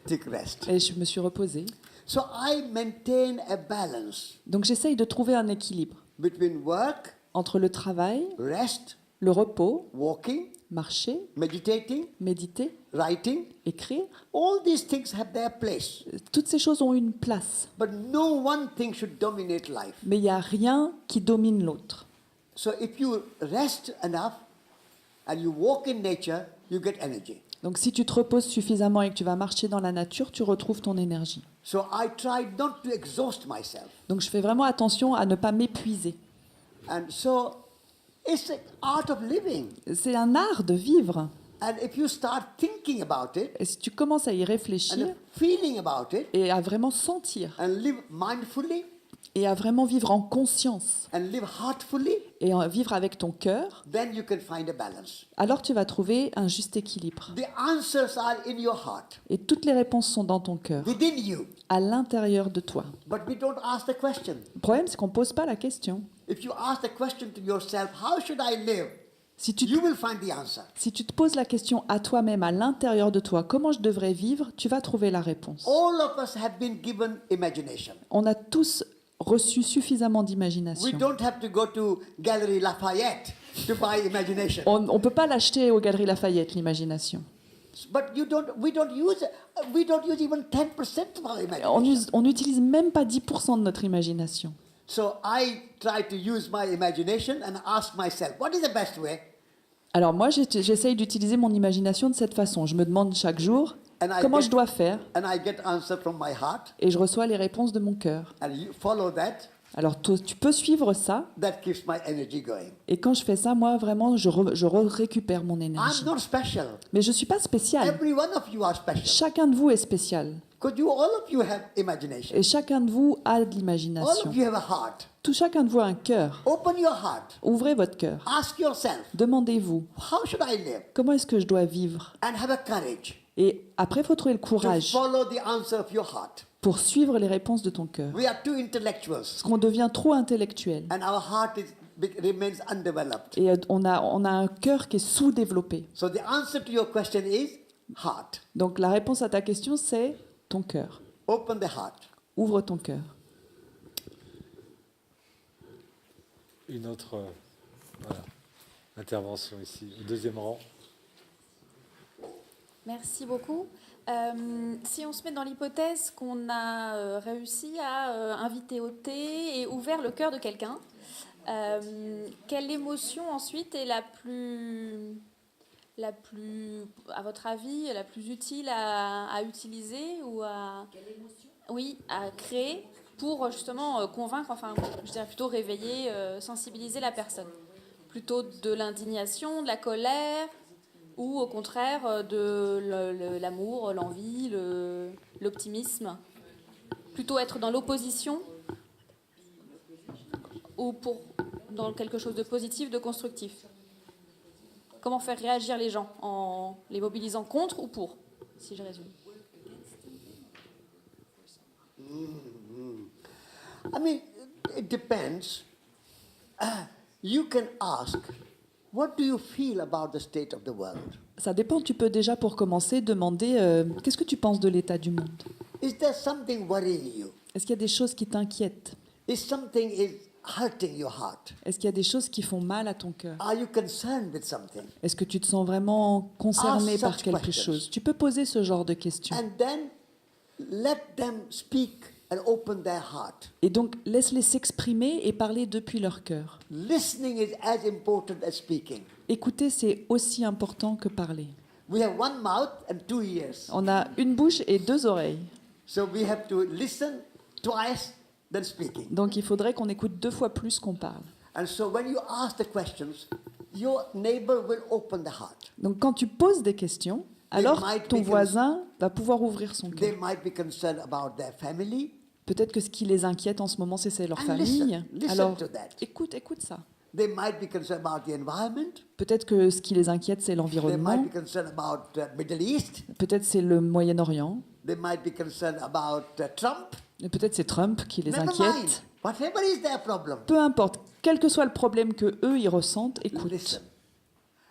took rest. et je me suis reposée. So I maintain a balance Donc j'essaye de trouver un équilibre between work, entre le travail, rest, le repos, walking, marcher, meditating, méditer, writing. écrire. All these things have their place. Toutes ces choses ont une place. But no one thing should dominate life. Mais il n'y a rien qui domine l'autre. So if you rest enough and you walk in nature, you get energy. Donc si tu te reposes suffisamment et que tu vas marcher dans la nature, tu retrouves ton énergie. So I try not to exhaust myself. Donc je fais vraiment attention à ne pas m'épuiser. And so it's an art of living. C'est un art de vivre. And if you start thinking about it Et si tu commences à y réfléchir and feeling about it et à vraiment sentir and live mindfully et à vraiment vivre en conscience and live heartfully, et vivre avec ton cœur, then you can find a balance. alors tu vas trouver un juste équilibre. The answers are in your heart, Et toutes les réponses sont dans ton cœur, within you. à l'intérieur de toi. But we don't ask the question. Le problème, c'est qu'on ne pose pas la question. If you ask the question to yourself, how should I live? Si tu, You will find the answer. si tu te poses la question à toi-même, à l'intérieur de toi, comment je devrais vivre, tu vas trouver la réponse. All of us have been given imagination. On a tous reçu suffisamment We d'imagination. don't have to go to Gallery Lafayette to buy imagination. On ne peut pas l'acheter aux Galeries Lafayette, l'imagination. But we don't use even 10% of our imagination. On n'utilise même pas 10% de notre imagination. So I try to use my imagination and ask myself, what is the best way? Alors moi, j'essaye d'utiliser mon imagination de cette façon. Je me demande chaque jour comment je dois faire, And I get answer from my heart, et je reçois les réponses de mon cœur. and you follow that. Alors tu peux suivre ça, That keeps my energy going. et quand je fais ça, moi vraiment, je récupère mon énergie. I'm not special. Mais je ne suis pas spécial. Every one of you are special. Chacun de vous est spécial. Because all of you have imagination. Et chacun de vous a de All l'imagination. of you have a heart. Chacun de vous a un cœur. Open your heart. Ouvrez votre cœur. Ask yourself, Demandez-vous, how should I live? comment est-ce que je dois vivre? And have a courage Et après, il faut trouver le to courage follow the answer of your heart. pour suivre les réponses de ton cœur. We are too intellectuals, Parce qu'on devient trop intellectuel. and our heart remains undeveloped. Et on a un cœur qui est sous-développé. So the answer to your question is heart. Donc la réponse à ta question, c'est ton cœur. Open the heart. Ouvre ton cœur. Une autre intervention ici, au deuxième rang. Merci beaucoup. Si on se met dans l'hypothèse qu'on a réussi à inviter au thé et ouvert le cœur de quelqu'un, quelle émotion ensuite est la plus, à votre avis, la plus utile à utiliser ou à créer pour justement convaincre, enfin, je dirais plutôt réveiller, sensibiliser la personne? Plutôt de l'indignation, de la colère, ou au contraire de l'amour, l'envie, l'optimisme? Plutôt être dans l'opposition ou dans quelque chose de positif, de constructif? Comment faire réagir les gens en les mobilisant contre ou pour, si je résume? I mean, it depends. You can ask, what do you feel about the state of the world? Ça dépend, tu peux déjà pour commencer demander qu'est-ce que tu penses de l'état du monde? Is there something worrying you? Est-ce qu'il y a des choses qui t'inquiètent? Is something hurting your heart? Est-ce qu'il y a des choses qui font mal à ton cœur? Are you concerned with something? Est-ce que tu te sens vraiment concerné Ask par such quelque questions. chose? Tu peux poser ce genre de questions. And then let them speak and open their heart. Et donc, laisse-les s'exprimer et parler depuis leur cœur. Listening is as important as speaking. Écouter, c'est aussi important que parler. We have one mouth and two ears. On a une bouche et deux oreilles. So we have to listen twice than speaking. Donc, il faudrait qu'on écoute 2 fois plus qu'on parle. And so when you ask the questions, your neighbor will open the heart. Donc, quand tu poses des questions, alors might ton be voisin va pouvoir ouvrir son They cœur. might be concerned about their family. Peut-être que ce qui les inquiète en ce moment, c'est leur And famille. listen Alors, to that. écoute ça. They might be concerned about the environment. Peut-être que ce qui les inquiète, c'est They l'environnement. might be concerned about Middle East. Peut-être c'est le Moyen-Orient. They might be concerned about Trump. Et peut-être c'est Trump qui les Never mind. inquiète. Whatever is their problem, Peu importe, quel que soit le problème que eux ils ressentent, écoute. listen.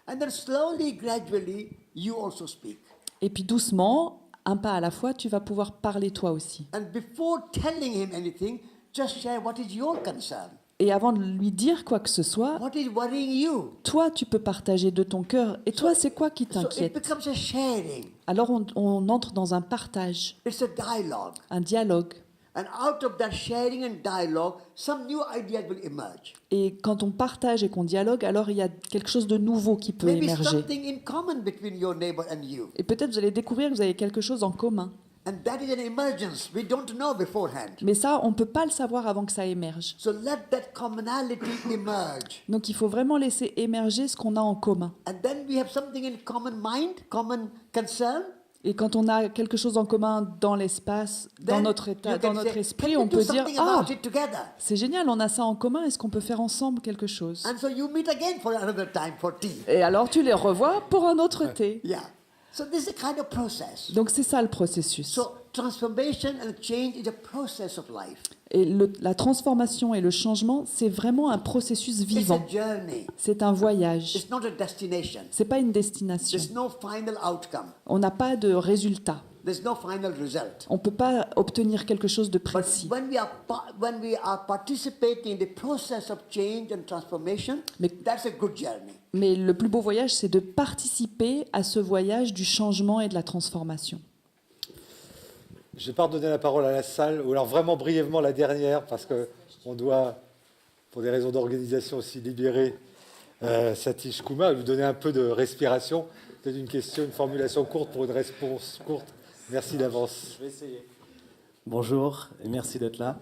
And then slowly, gradually, you also speak. Et puis doucement, un pas à la fois, tu vas pouvoir parler toi aussi. And before telling him anything, just share what is your concern. Et avant de lui dire quoi que ce soit, What is worrying you? toi tu peux partager de ton cœur. Et toi, c'est quoi qui So it t'inquiète? becomes a sharing. Alors on entre dans un partage, It's a dialogue. un dialogue. And out of that sharing and dialogue, some new ideas will emerge. Et quand on partage et qu'on dialogue, alors il y a quelque chose de nouveau qui peut Maybe émerger. something in common between your neighbor and you. Et peut-être vous allez découvrir que vous avez quelque chose en commun. And that is an emergence. We don't know beforehand. Mais ça, on ne peut pas le savoir avant que ça émerge. So let that commonality emerge. Donc il faut vraiment laisser émerger ce qu'on a en commun. And then we have something in common mind, common concern. Et quand on a quelque chose en commun dans l'espace, dans Then notre état, you dans can notre say, esprit, "Can we on do peut dire something ah, about it together?" c'est génial, on a ça en commun. Est-ce qu'on peut faire ensemble quelque chose? And so you meet again for another time for tea. Et alors tu les revois pour un autre thé. Yeah. So this is a kind of process. Donc c'est ça le processus. So transformation and change is a process of life. Et la transformation et le changement, c'est vraiment un processus It's vivant. a journey. C'est un voyage. It's not a destination. C'est pas une destination. There's no final outcome. On n'a pas de résultat. There's no final result. On peut pas obtenir quelque chose de précis. When we are participating in the process of change and transformation, that's a good journey. Mais le plus beau voyage, c'est de participer à ce voyage du changement et de la transformation. Je vais pas redonner la parole à la salle, ou alors vraiment brièvement la dernière, parce qu'on doit, pour des raisons d'organisation aussi, libérer Satish Kumar, lui donner un peu de respiration. Peut-être une question, une formulation courte pour une réponse courte. Merci d'avance. Je vais essayer. Bonjour et merci d'être là.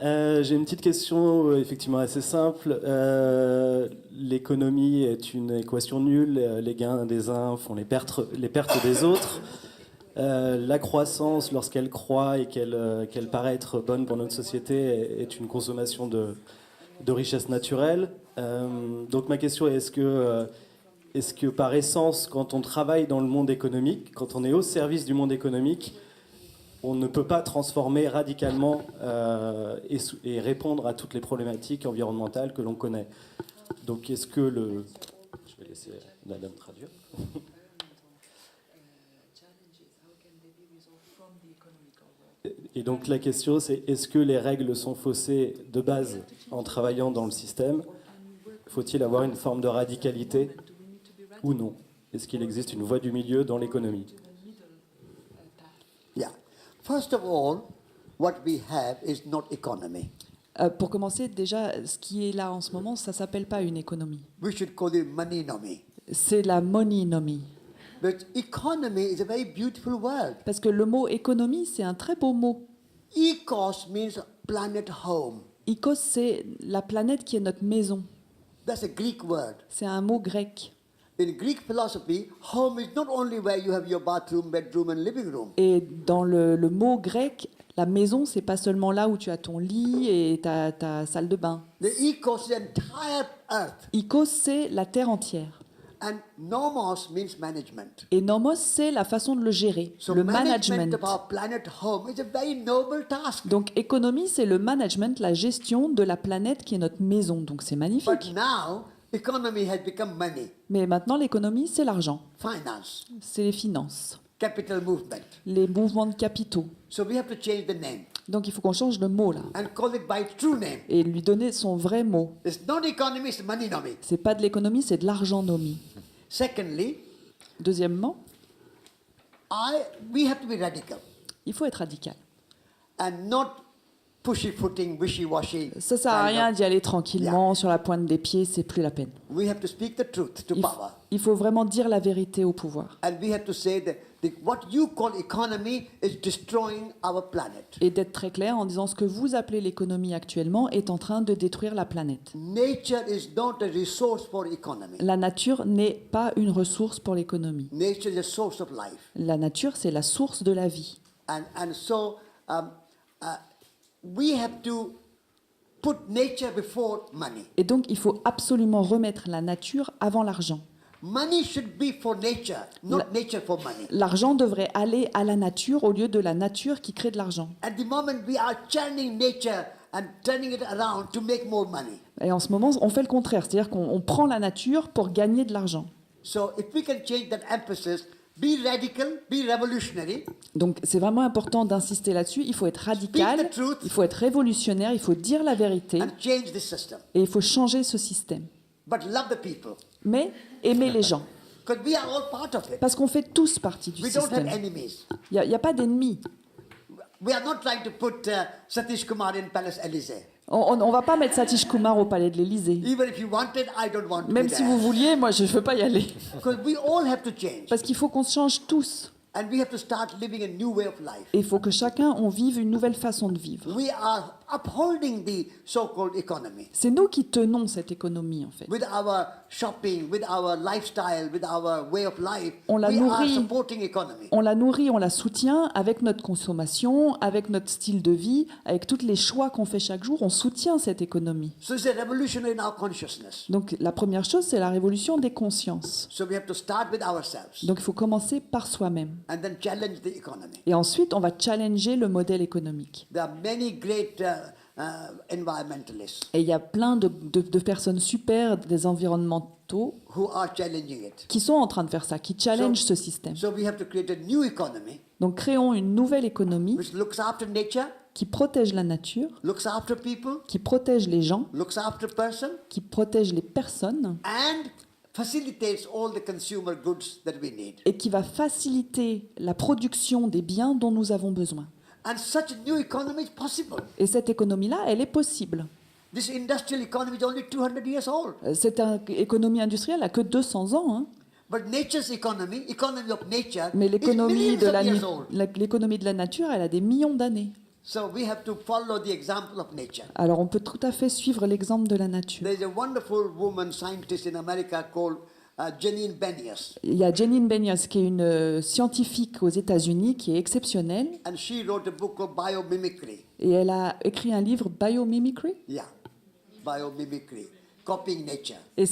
J'ai une petite question effectivement assez simple. L'économie est une équation nulle. Les gains des uns font les pertes des autres. La croissance, lorsqu'elle croît et qu'elle paraît être bonne pour notre société, est une consommation de richesses naturelles. Donc ma question est, est-ce que par essence, quand on travaille dans le monde économique, quand on est au service du monde économique, on ne peut pas transformer radicalement et répondre à toutes les problématiques environnementales que l'on connaît. Donc est-ce que le... Je vais laisser madame traduire. Et donc la question c'est, est-ce que les règles sont faussées de base en travaillant dans le système? Faut-il avoir une forme de radicalité ou non? Est-ce qu'il existe une voie du milieu dans l'économie? Yeah. First of all, what we have is not economy. Pour commencer, déjà, ce qui est là en ce moment, ça s'appelle pas une économie. We should call it moneynomy. C'est la moneynomie. But economy is a very beautiful word. Parce que le mot économie, c'est un très beau mot. Ecos means planet home. Ecos, c'est la planète qui est notre maison. That's a Greek word. C'est un mot grec. In Greek philosophy, home is not only where you have your bathroom, bedroom and living room. Et dans le mot grec, la maison, c'est pas seulement là où tu as ton lit et ta salle de bain. The ecos is the entire earth. Ecos, c'est la terre entière. And nomos means management. Et nomos, c'est la façon de le gérer, So le management management. of our planet home is a very noble task. Donc économie, c'est le management, la gestion de la planète qui est notre maison. Donc c'est But magnifique. now, economy has become money, Mais maintenant, l'économie, c'est l'argent, finance, c'est les finances, capital movement. les mouvements de capitaux. So we have to change the name Donc il faut qu'on change de mot là and call it by its true name. et lui donner son vrai mot. It's not economy, it's moneynomy. C'est pas de l'économie, c'est de l'argent-nomie. Secondly, Deuxièmement, we have to be radical il faut être radical. and not pushy-footing, wishy-washy. Ça sert à rien d'y aller tranquillement sur la pointe des pieds, c'est plus la peine. We have to speak the truth to power. Il faut vraiment dire la vérité au pouvoir. And we have to say that what you call economy is destroying our planet. Et d'être très clair en disant ce que vous appelez l'économie actuellement est en train de détruire la planète. Nature is not a resource for economy. La nature n'est pas une ressource pour l'économie. Nature is a source of life. La nature, c'est la source de la vie. And so we have to put nature before money. Et donc, il faut absolument remettre la nature avant l'argent. Money should be for nature, not nature for money. L'argent devrait aller à la nature au lieu de la nature qui crée de l'argent. At the moment, we are churning nature and turning it around to make more money. Et en ce moment, on fait le contraire, c'est-à-dire qu'on prend la nature pour gagner de l'argent. So if we can change that emphasis, be radical, be revolutionary. Donc c'est vraiment important d'insister là-dessus. Il faut être radical, il faut être révolutionnaire, il faut dire la vérité and change this system. et il faut changer ce système. But love the people. Mais aimer les gens. Because we are all part of it. Parce qu'on fait tous partie du We don't système. have enemies. Il n'y a pas d'ennemis. We are not trying to put Satish Kumar in Palace Élysée. On ne va pas mettre Satish Kumar au palais de l'Élysée. Even if you wanted, I don't want to Même be si there. vous vouliez, moi je ne veux pas y aller. Because we all have to change. Parce qu'il faut qu'on se change tous. And we have to start living a new way of life. Et il faut que chacun on vive une nouvelle façon de vivre. We are upholding the so-called economy. C'est nous qui tenons cette économie en fait. With our shopping, with our lifestyle, with our way of life, On la we are nourrit. supporting economy. On la nourrit, on la soutient avec notre consommation, avec notre style de vie, avec tous les choix qu'on fait chaque jour. On soutient cette économie. So it's a revolution in our consciousness. Donc la première chose, c'est la révolution des consciences. So we have to start with ourselves Donc il faut commencer par soi-même. and then challenge the economy. Et ensuite, on va challenger le modèle économique. There are many great environmentalists Et il y a plein de personnes super, des environnementaux, who are challenging it. qui sont en train de faire ça, qui challengent ce système. So we have to create a new economy Donc créons une nouvelle économie which looks after nature, qui protège la nature, looks after people, qui protège les gens, looks after person, qui protège les personnes and facilitates all the consumer goods that we need. et qui va faciliter la production des biens dont nous avons besoin. And such a new economy is possible. Et cette économie-là, elle est possible. This industrial economy is only 200 years old. Cette économie industrielle a que 200 ans, hein. But nature's economy, economy of nature, Mais is l'économie millions de, of years old. l'économie de la nature, elle a des millions d'années. So we have to follow the example of nature. Alors on peut tout à fait suivre l'exemple de la nature. There's a wonderful woman scientist in America called Janine Benyus. Il y a Janine Benyus qui est une scientifique aux États-Unis qui est exceptionnelle. And she wrote a book called Biomimicry. Et elle a écrit un livre, Biomimicry. Yeah, biomimicry, copying nature. Et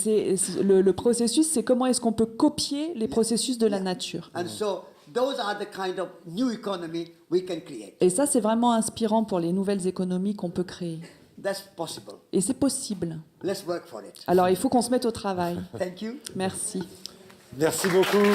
le processus, c'est comment est-ce qu'on peut copier les processus de la nature. And so those are the kind of new economy we can create. Et ça, c'est vraiment inspirant pour les nouvelles économies qu'on peut créer. That's possible. Et c'est possible. Let's work for it. Alors, il faut qu'on se mette au travail. Thank you. Merci. Merci beaucoup.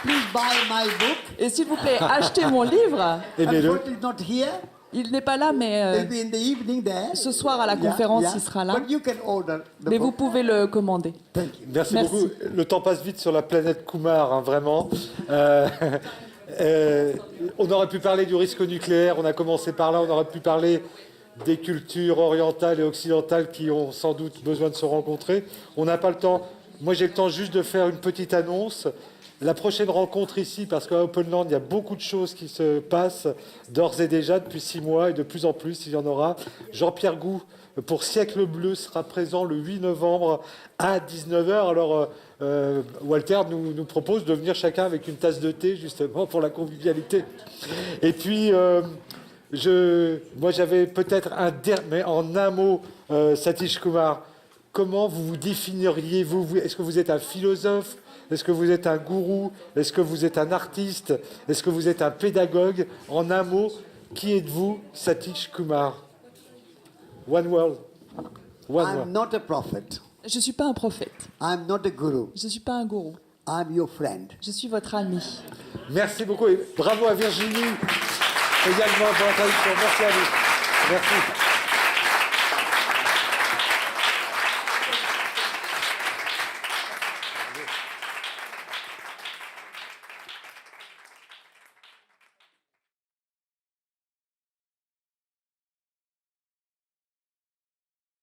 Please buy my book. Et s'il vous plaît, achetez mon livre. Unfortunately, not here. Il n'est pas là, mais It'll be in the evening there. ce soir à la Yeah, conférence, yeah. il sera là. But you can order the Mais vous book. pouvez le commander. Merci, Merci. beaucoup. Le temps passe vite sur la planète Kumar, hein, vraiment. On aurait pu parler du risque nucléaire, on a commencé par là, on aurait pu parler des cultures orientales et occidentales qui ont sans doute besoin de se rencontrer. On n'a pas le temps. Moi, j'ai le temps juste de faire une petite annonce. La prochaine rencontre ici, parce qu'à Openland, il y a beaucoup de choses qui se passent d'ores et déjà depuis 6 mois et de plus en plus, il y en aura. Jean-Pierre Gou, pour Siècle Bleu, sera présent le 8 novembre à 19h. Alors, Walter nous propose de venir chacun avec une tasse de thé, justement, pour la convivialité. Et puis, moi, j'avais peut-être mais en un mot, Satish Kumar, comment vous vous définiriez, vous? Est-ce que vous êtes un philosophe? Est-ce que vous êtes un gourou? Est-ce que vous êtes un artiste? Est-ce que vous êtes un pédagogue? En un mot, qui êtes-vous, Satish Kumar? One word. I'm not a prophet. Je ne suis pas un prophète. I'm not a guru. Je ne suis pas un gourou. I'm your friend. Je suis votre ami. Merci beaucoup et bravo à Virginie également pour la traduction. Merci à vous. Merci.